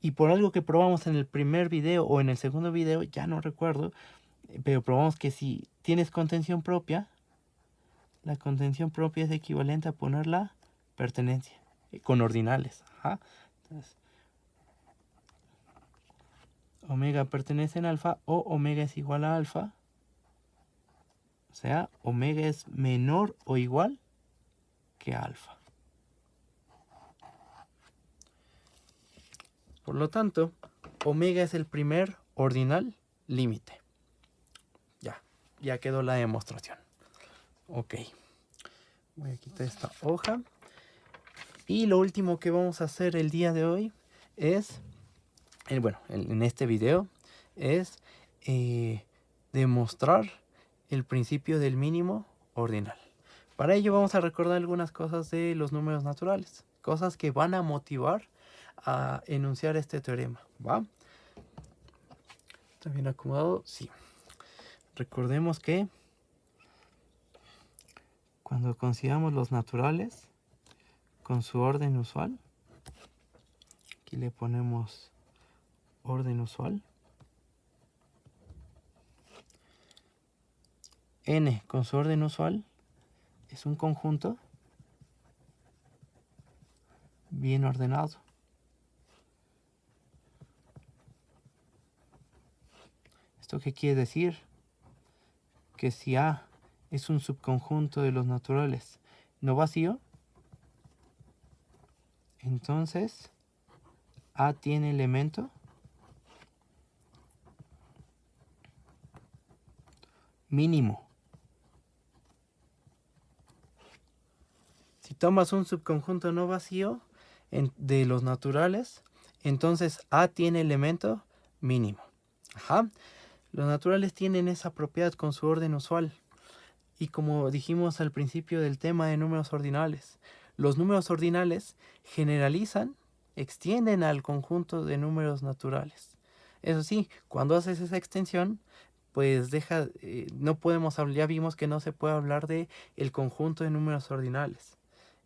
Y por algo que probamos en el primer video o en el segundo video, ya no recuerdo, pero probamos que si tienes contención propia, la contención propia es equivalente a poner la pertenencia con ordinales. Ajá. Entonces, omega pertenece en alfa o omega es igual a alfa. O sea, omega es menor o igual que alfa. Por lo tanto, omega es el primer ordinal límite. Ya quedó la demostración. Ok. Voy a quitar esta hoja. Y lo último que vamos a hacer el día de hoy es, en este video, es demostrar el principio del mínimo ordinal. Para ello vamos a recordar algunas cosas de los números naturales, cosas que van a motivar a enunciar este teorema, ¿va? ¿Está bien acomodado? Sí. Recordemos que cuando consideramos los naturales con su orden usual, aquí le ponemos orden usual, n con su orden usual es un conjunto bien ordenado. ¿Esto qué quiere decir? Que si A es un subconjunto de los naturales no vacío, entonces A tiene elemento mínimo. Si tomas un subconjunto no vacío de los naturales, entonces A tiene elemento mínimo. Ajá. Los naturales tienen esa propiedad con su orden usual. Y como dijimos al principio del tema de números ordinales, los números ordinales generalizan, extienden al conjunto de números naturales. Eso sí, cuando haces esa extensión, pues no podemos hablar, ya vimos que no se puede hablar de el conjunto de números ordinales.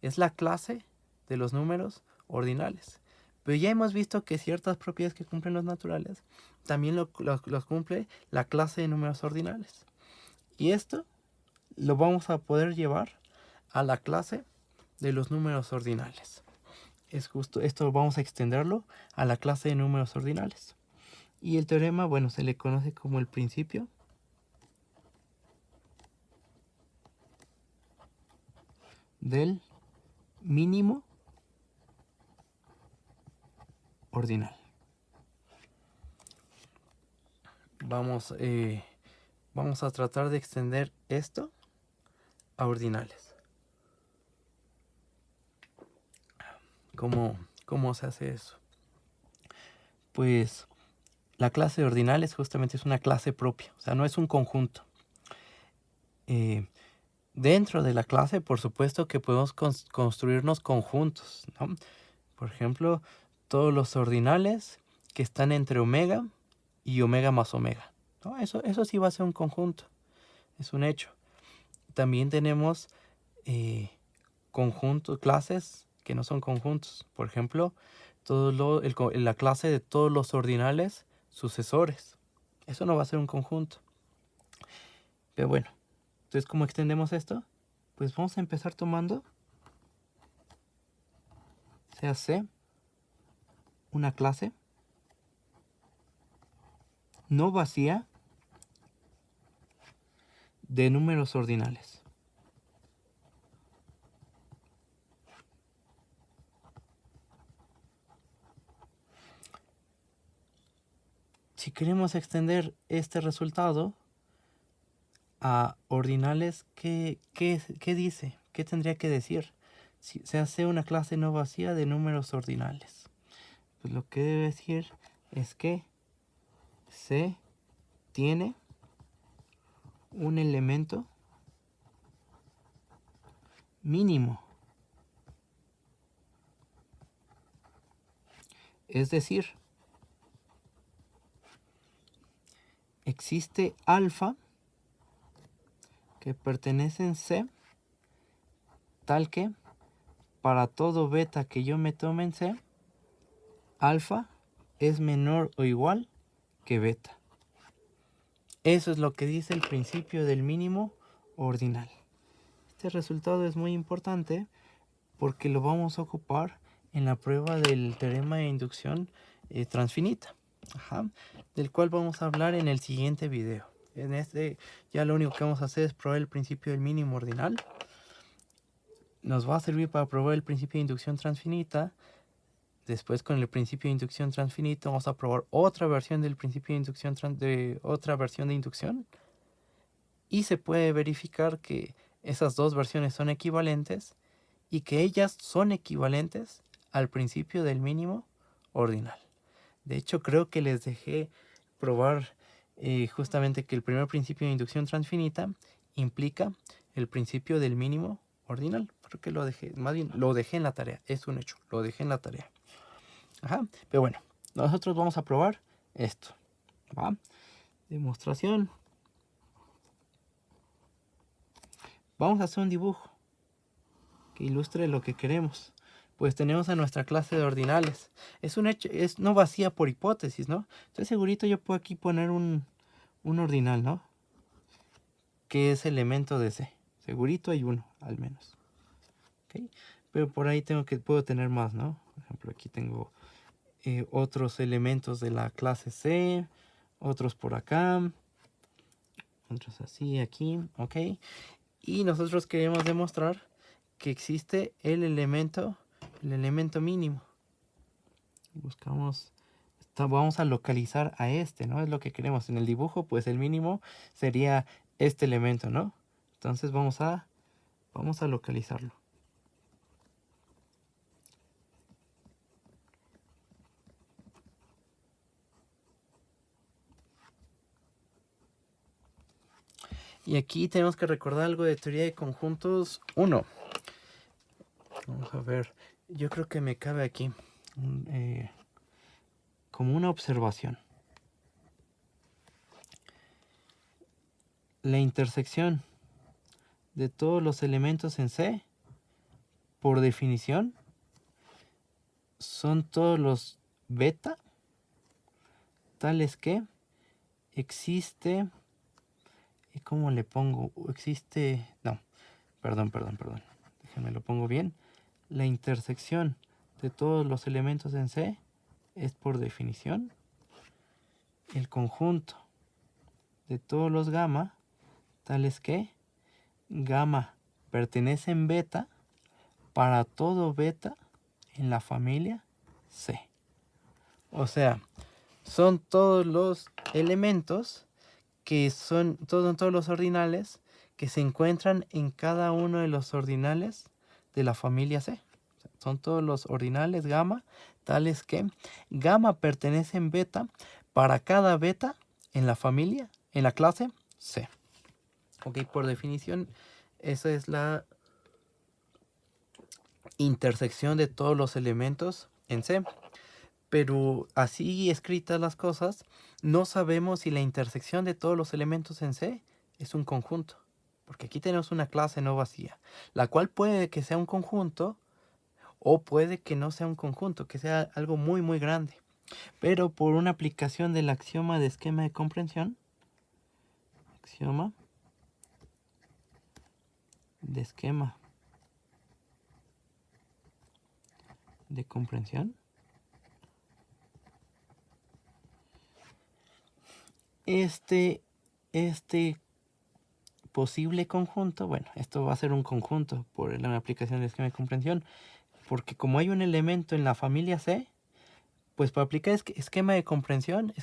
Es la clase de los números ordinales. Pero ya hemos visto que ciertas propiedades que cumplen los naturales también los cumple la clase de números ordinales. Y esto lo vamos a poder llevar a la clase de los números ordinales. Es justo esto, vamos a extenderlo a la clase de números ordinales. Y el teorema, bueno, se le conoce como el principio del mínimo ordinal. Vamos a tratar de extender esto a ordinales. ¿Cómo se hace eso? Pues la clase de ordinales justamente es una clase propia, o sea, no es un conjunto. Dentro de la clase, por supuesto que podemos construirnos conjuntos, ¿no? Por ejemplo, todos los ordinales que están entre omega y omega más omega, ¿no? Eso sí va a ser un conjunto, es un hecho. También tenemos clases que no son conjuntos. Por ejemplo, la clase de todos los ordinales sucesores. Eso no va a ser un conjunto. Pero bueno, entonces, ¿cómo extendemos esto? Pues vamos a empezar tomando, sea C, una clase no vacía de números ordinales. Si queremos extender este resultado a ordinales, ¿qué dice? ¿Qué tendría que decir? Si se hace una clase no vacía de números ordinales. Pues lo que debe decir es que C tiene un elemento mínimo. Es decir, existe alfa que pertenece en C, tal que para todo beta que yo me tome en C, alfa es menor o igual que beta. Eso es lo que dice el principio del mínimo ordinal. Este resultado es muy importante porque lo vamos a ocupar en la prueba del teorema de inducción transfinita, del cual vamos a hablar en el siguiente video. En este ya lo único que vamos a hacer es probar el principio del mínimo ordinal. Nos va a servir para probar el principio de inducción transfinita Después con el principio de inducción transfinito vamos a probar otra versión del principio de inducción de inducción. Y se puede verificar que esas dos versiones son equivalentes y que ellas son equivalentes al principio del mínimo ordinal. De hecho, creo que les dejé probar justamente que el primer principio de inducción transfinita implica el principio del mínimo ordinal. Creo que lo dejé, más bien lo dejé en la tarea, es un hecho, lo dejé en la tarea. Ajá, pero bueno, nosotros vamos a probar esto. ¿Va? Demostración. Vamos a hacer un dibujo que ilustre lo que queremos. Pues tenemos a nuestra clase de ordinales. Es un hecho, no vacía por hipótesis, ¿no? Estoy segurito yo puedo aquí poner un ordinal, ¿no? Que es elemento de C. Segurito hay uno, al menos. ¿Okay? Pero por ahí puedo tener más, ¿no? Por ejemplo, aquí tengo otros elementos de la clase C, otros por acá, otros así, aquí, ¿ok? Y nosotros queremos demostrar que existe el elemento mínimo. Buscamos, vamos a localizar a este, ¿no? Es lo que queremos. En el dibujo, pues el mínimo sería este elemento, ¿no? Entonces vamos a localizarlo. Y aquí tenemos que recordar algo de teoría de conjuntos 1. Vamos a ver. Yo creo que me cabe aquí como una observación. La intersección de todos los elementos en C, por definición, son todos los beta, tales que existe... ¿Cómo le pongo? Existe... No, perdón. Déjenme lo pongo bien. La intersección de todos los elementos en C es por definición el conjunto de todos los gamma, tales que gamma pertenece en beta para todo beta en la familia C. O sea, son todos los elementos que son todos los ordinales que se encuentran en cada uno de los ordinales de la familia C. O sea, son todos los ordinales gamma, tales que gamma pertenece en beta para cada beta en la familia, en la clase C. Ok, por definición, esa es la intersección de todos los elementos en C. Pero así escritas las cosas, no sabemos si la intersección de todos los elementos en C es un conjunto. Porque aquí tenemos una clase no vacía, la cual puede que sea un conjunto o puede que no sea un conjunto, que sea algo muy muy grande. Pero por una aplicación del axioma de esquema de comprensión, axioma de esquema de comprensión, este posible conjunto, bueno, esto va a ser un conjunto por la aplicación del esquema de comprensión, porque como hay un elemento en la familia C, pues para aplicar esquema de comprensión,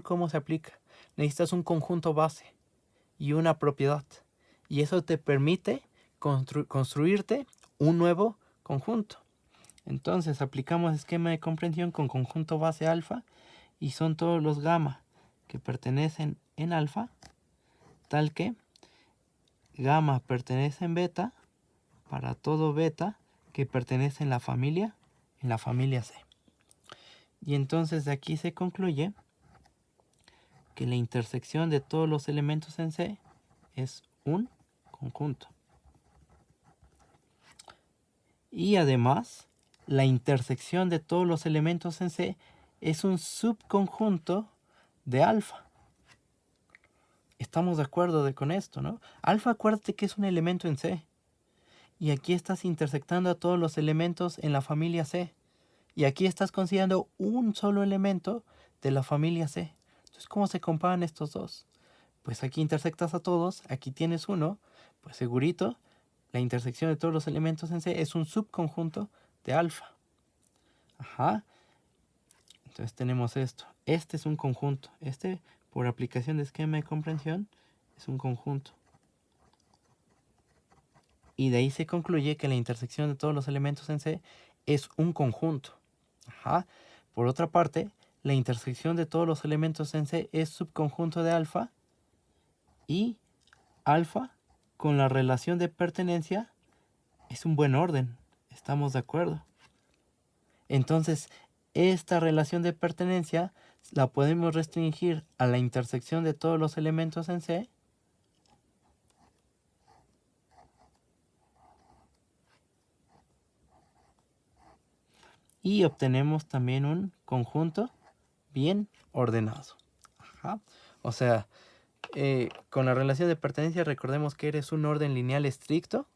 ¿cómo se aplica? Necesitas un conjunto base y una propiedad, y eso te permite construirte un nuevo conjunto. Entonces aplicamos esquema de comprensión con conjunto base alfa, y son todos los gamma que pertenecen en alfa, tal que gamma pertenece en beta para todo beta que pertenece en la familia C. Y entonces de aquí se concluye que la intersección de todos los elementos en C es un conjunto. Y además, la intersección de todos los elementos en C es un subconjunto de alfa. Estamos de acuerdo con esto, ¿no? Alfa, acuérdate que es un elemento en C. Y aquí estás intersectando a todos los elementos en la familia C. Y aquí estás considerando un solo elemento de la familia C. Entonces, ¿cómo se comparan estos dos? Pues aquí intersectas a todos, aquí tienes uno, pues segurito, la intersección de todos los elementos en C es un subconjunto de alfa. Ajá. Entonces tenemos esto. Este es un conjunto. Este, por aplicación de esquema de comprensión, es un conjunto. Y de ahí se concluye que la intersección de todos los elementos en C es un conjunto. Ajá. Por otra parte, la intersección de todos los elementos en C es subconjunto de alfa. Y alfa con la relación de pertenencia es un buen orden. ¿Estamos de acuerdo? Entonces, esta relación de pertenencia la podemos restringir a la intersección de todos los elementos en C. Y obtenemos también un conjunto bien ordenado. Ajá. O sea, con la relación de pertenencia recordemos que eres un orden lineal estricto,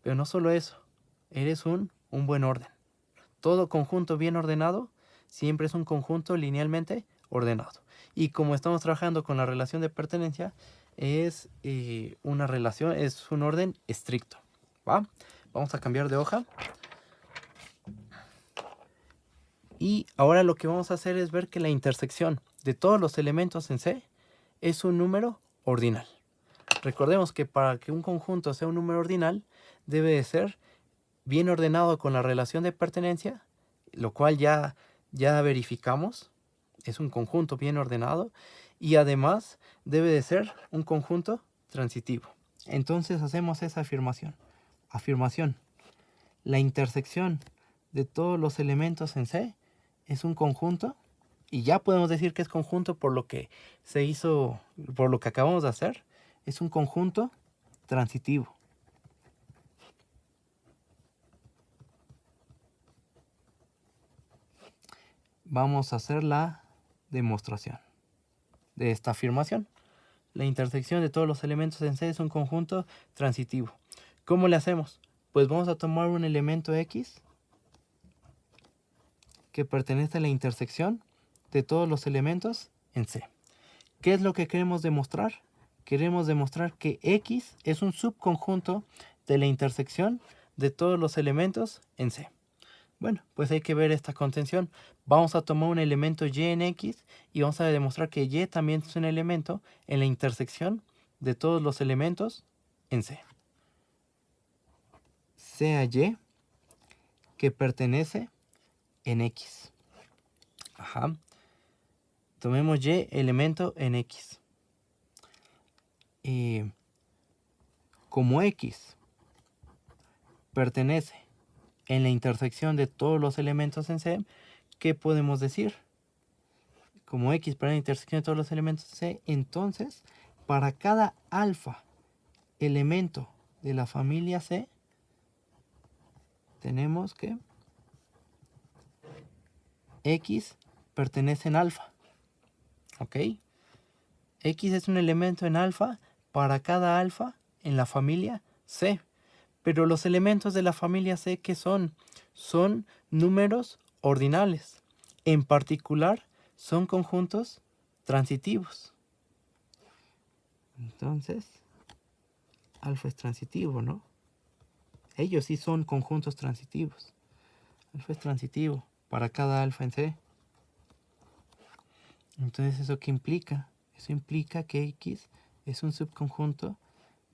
pero no solo eso, eres un buen orden. Todo conjunto bien ordenado siempre es un conjunto linealmente ordenado. Y como estamos trabajando con la relación de pertenencia, es una relación, es un orden estricto. ¿Va? Vamos a cambiar de hoja. Y ahora lo que vamos a hacer es ver que la intersección de todos los elementos en C es un número ordinal. Recordemos que para que un conjunto sea un número ordinal, debe de ser bien ordenado con la relación de pertenencia, lo cual ya verificamos. Es un conjunto bien ordenado y además debe de ser un conjunto transitivo. Entonces hacemos esa afirmación. Afirmación. La intersección de todos los elementos en C es un conjunto, y ya podemos decir que es conjunto por lo que se hizo, por lo que acabamos de hacer, es un conjunto transitivo. Vamos a hacer la demostración de esta afirmación. La intersección de todos los elementos en C es un conjunto transitivo. ¿Cómo le hacemos? Pues vamos a tomar un elemento X que pertenece a la intersección de todos los elementos en C. ¿Qué es lo que queremos demostrar? Queremos demostrar que X es un subconjunto de la intersección de todos los elementos en C. Bueno, pues hay que ver esta contención. Vamos a tomar un elemento Y en X y vamos a demostrar que Y también es un elemento en la intersección de todos los elementos en C. Sea Y que pertenece en X. Ajá. Tomemos Y elemento en X. Como X pertenece en la intersección de todos los elementos en C, ¿qué podemos decir? Como X pertenece en la intersección de todos los elementos en C, entonces, para cada alfa elemento de la familia C, tenemos que X pertenece en alfa. ¿Ok? X es un elemento en alfa para cada alfa en la familia C. Pero los elementos de la familia C, ¿qué son? Son números ordinales. En particular, son conjuntos transitivos. Entonces, alfa es transitivo, ¿no? Ellos sí son conjuntos transitivos. Alfa es transitivo para cada alfa en C. Entonces, ¿eso qué implica? Eso implica que X es un subconjunto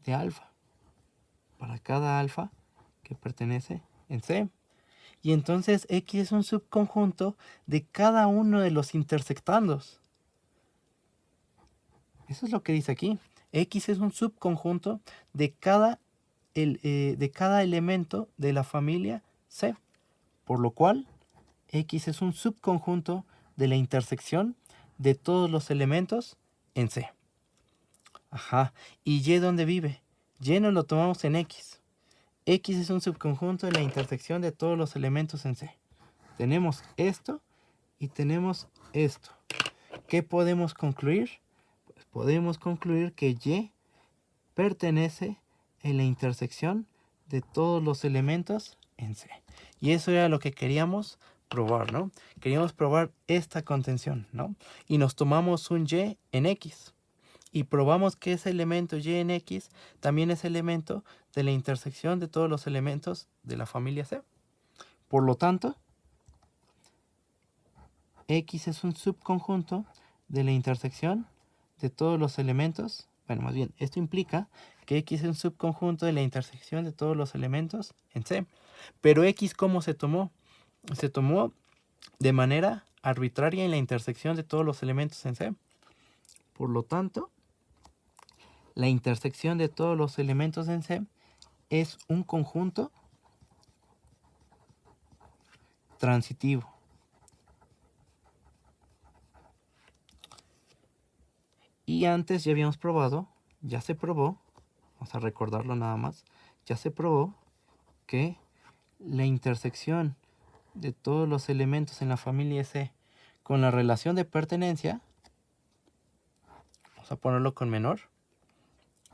de alfa para cada alfa que pertenece en C. Y entonces X es un subconjunto de cada uno de los intersectandos. Eso es lo que dice aquí. X es un subconjunto de cada elemento de la familia C. Por lo cual, X es un subconjunto de la intersección de todos los elementos en C. Ajá. ¿Y Y dónde vive? Y nos lo tomamos en X. X es un subconjunto de la intersección de todos los elementos en C. Tenemos esto y tenemos esto. ¿Qué podemos concluir? Pues podemos concluir que Y pertenece en la intersección de todos los elementos en C. Y eso era lo que queríamos probar, ¿no? Queríamos probar esta contención, ¿no? Y nos tomamos un Y en X. Y probamos que ese elemento Y en X también es elemento de la intersección de todos los elementos de la familia C. Por lo tanto, X es un subconjunto de la intersección de todos los elementos. Bueno, más bien, esto implica que X es un subconjunto de la intersección de todos los elementos en C. Pero X, ¿cómo se tomó? Se tomó de manera arbitraria en la intersección de todos los elementos en C. Por lo tanto, la intersección de todos los elementos en C es un conjunto transitivo. Y antes ya habíamos probado, ya se probó, vamos a recordarlo nada más, ya se probó que la intersección de todos los elementos en la familia C con la relación de pertenencia, vamos a ponerlo con menor,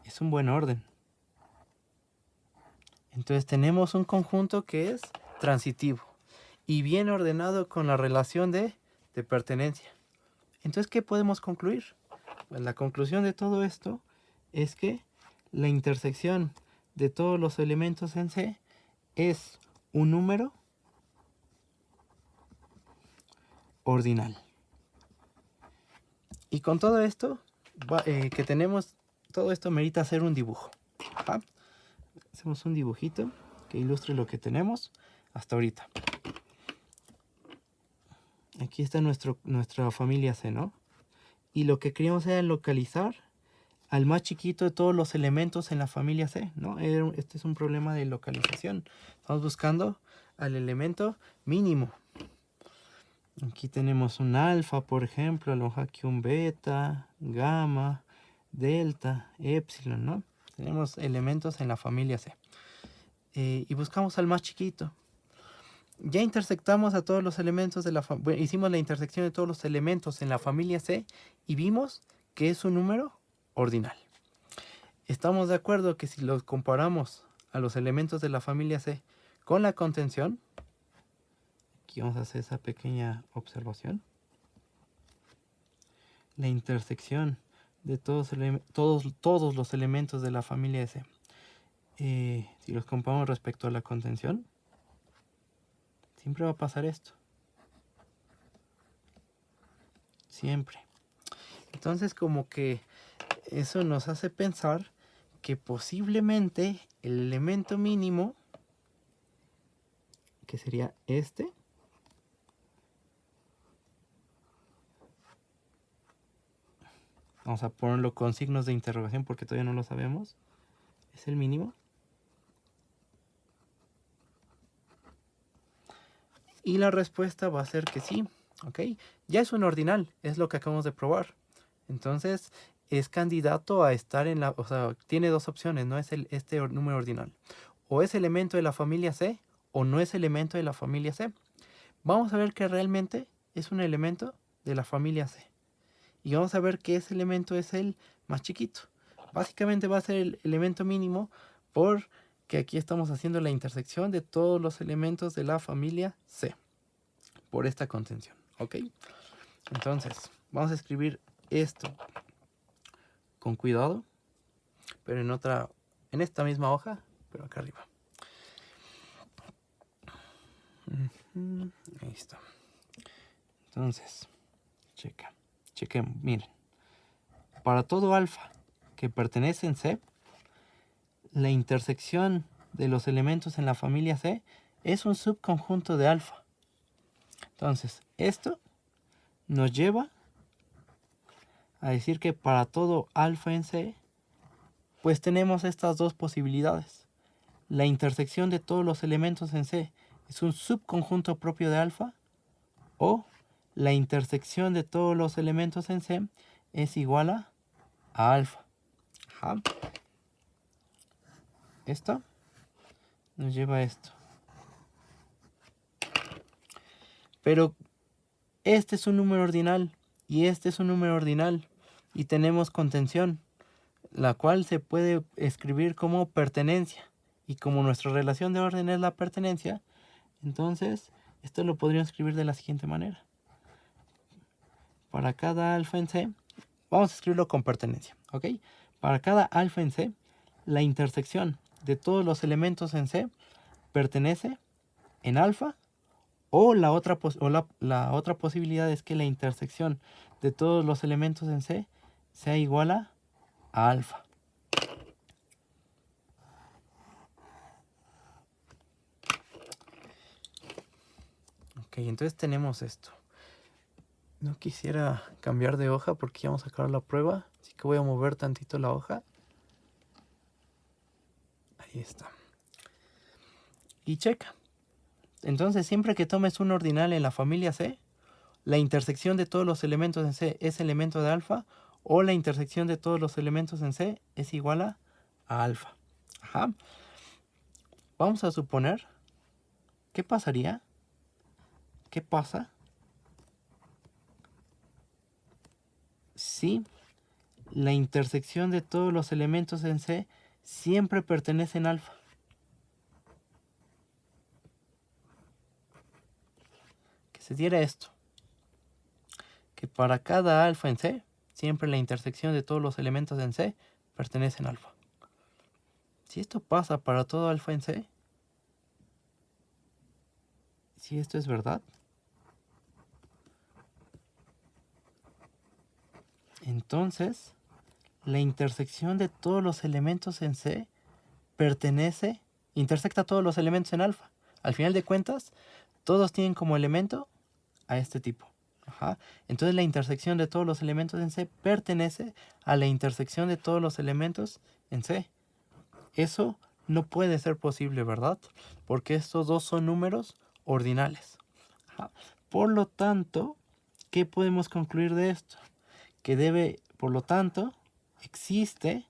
es un buen orden. Entonces tenemos un conjunto que es transitivo y bien ordenado con la relación de pertenencia. Entonces, ¿qué podemos concluir? Pues la conclusión de todo esto es que la intersección de todos los elementos en C es un número ordinal. Y con todo esto que tenemos, todo esto merita hacer un dibujo. ¿Va? Hacemos un dibujito que ilustre lo que tenemos hasta ahorita. Aquí está nuestra familia C, ¿no? Y lo que queríamos era localizar al más chiquito de todos los elementos en la familia C, ¿no? Este es un problema de localización. Estamos buscando al elemento mínimo. Aquí tenemos un alfa, por ejemplo, a lo mejor aquí un beta, gamma, delta, epsilon, ¿no? Tenemos elementos en la familia C. Y buscamos al más chiquito. Ya intersectamos a todos los elementos de la familia. Bueno, hicimos la intersección de todos los elementos en la familia C y vimos que es un número ordinal. Estamos de acuerdo que si los comparamos a los elementos de la familia C con la contención, aquí vamos a hacer esa pequeña observación. La intersección de todos los elementos de la familia C, si los comparamos respecto a la contención, siempre va a pasar esto. Siempre. Entonces, como que eso nos hace pensar que posiblemente el elemento mínimo, que sería este, vamos a ponerlo con signos de interrogación porque todavía no lo sabemos, es el mínimo. Y la respuesta va a ser que sí, ¿ok? Ya es un ordinal, es lo que acabamos de probar. Entonces, es candidato a estar en la... O sea, tiene dos opciones, no es este número ordinal. O es elemento de la familia C, o no es elemento de la familia C. Vamos a ver que realmente es un elemento de la familia C. Y vamos a ver que ese elemento es el más chiquito. Básicamente va a ser el elemento mínimo porque aquí estamos haciendo la intersección de todos los elementos de la familia C por esta contención, ¿ok? Entonces, vamos a escribir esto con cuidado, pero en esta misma hoja, pero acá arriba. Ahí está. Entonces, chequemos, miren. Para todo alfa que pertenece en C, la intersección de los elementos en la familia C es un subconjunto de alfa. Entonces, esto nos lleva a decir que para todo alfa en C, pues tenemos estas dos posibilidades. La intersección de todos los elementos en C es un subconjunto propio de alfa, o la intersección de todos los elementos en C es igual a alfa. Ajá. Esto nos lleva a esto. Pero este es un número ordinal y este es un número ordinal y tenemos contención, la cual se puede escribir como pertenencia. Y como nuestra relación de orden es la pertenencia, entonces esto lo podríamos escribir de la siguiente manera. Para cada alfa en C, vamos a escribirlo con pertenencia, ¿ok? Para cada alfa en C, la intersección de todos los elementos en C pertenece en alfa O la otra, la otra posibilidad es que la intersección de todos los elementos en C sea igual a alfa. Ok, entonces tenemos esto. No quisiera cambiar de hoja porque ya vamos a acabar la prueba, así que voy a mover tantito la hoja. Ahí está. Y checa. Entonces, siempre que tomes un ordinal en la familia C, la intersección de todos los elementos en C es elemento de alfa, o la intersección de todos los elementos en C es igual a alfa. Ajá. Vamos a suponer, ¿qué pasaría? ¿Qué pasa si la intersección de todos los elementos en C siempre pertenece en alfa? Que se diera esto. Que para cada alfa en C, siempre la intersección de todos los elementos en C pertenece en alfa. Si esto pasa para todo alfa en C, si esto es verdad, entonces la intersección de todos los elementos en C intersecta todos los elementos en alfa. Al final de cuentas, todos tienen como elemento a este tipo. Ajá. Entonces la intersección de todos los elementos en C pertenece a la intersección de todos los elementos en C. Eso no puede ser posible, ¿verdad? Porque estos dos son números ordinales. Ajá. Por lo tanto, ¿qué podemos concluir de esto? Que por lo tanto, existe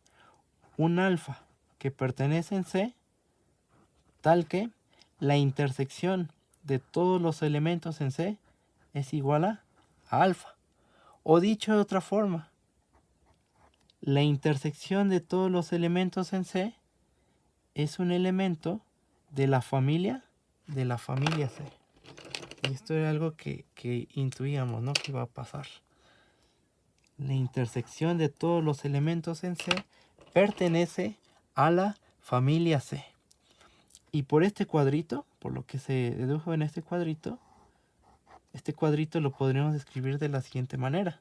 un alfa que pertenece en C, tal que la intersección de todos los elementos en C es igual a alfa. O dicho de otra forma, la intersección de todos los elementos en C es un elemento de la familia C. Y esto era algo que intuíamos, ¿no? Que iba a pasar. La intersección de todos los elementos en C pertenece a la familia C. Y por este cuadrito, por lo que se dedujo en este cuadrito lo podríamos escribir de la siguiente manera.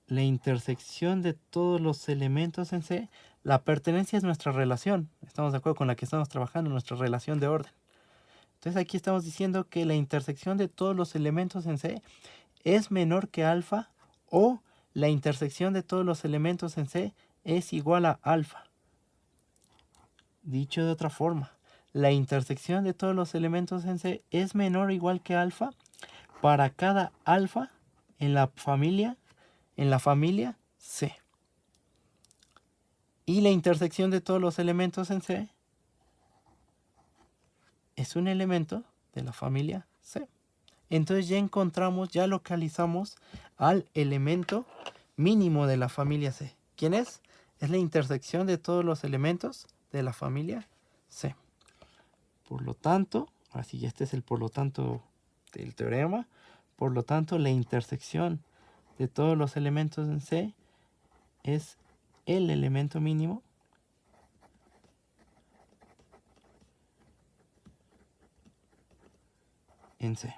La intersección de todos los elementos en C, la pertenencia es nuestra relación. Estamos de acuerdo con la que estamos trabajando, nuestra relación de orden. Entonces aquí estamos diciendo que la intersección de todos los elementos en C es menor que alfa, o la intersección de todos los elementos en C es igual a alfa. Dicho de otra forma, la intersección de todos los elementos en C es menor o igual que alfa para cada alfa en la familia C. Y la intersección de todos los elementos en C es un elemento de la familia C. Entonces ya localizamos al elemento mínimo de la familia C. ¿Quién es? Es la intersección de todos los elementos de la familia C. Por lo tanto, así este es el por lo tanto del teorema. Por lo tanto, la intersección de todos los elementos en C es el elemento mínimo en C.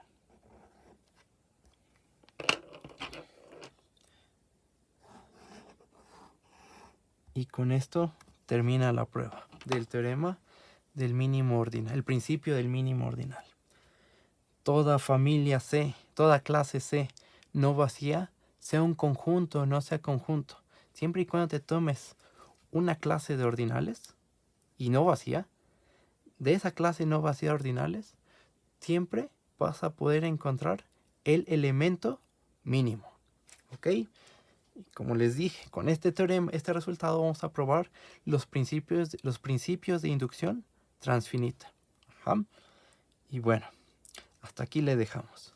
Y con esto termina la prueba del teorema del mínimo ordinal, el principio del mínimo ordinal. Toda familia C, toda clase C no vacía, sea un conjunto o no sea conjunto, siempre y cuando te tomes una clase de ordinales y no vacía, de esa clase no vacía de ordinales, siempre vas a poder encontrar el elemento mínimo. ¿Ok? Como les dije, con este teorema, este resultado vamos a probar los principios de inducción transfinita. Ajá. Y bueno, hasta aquí le dejamos.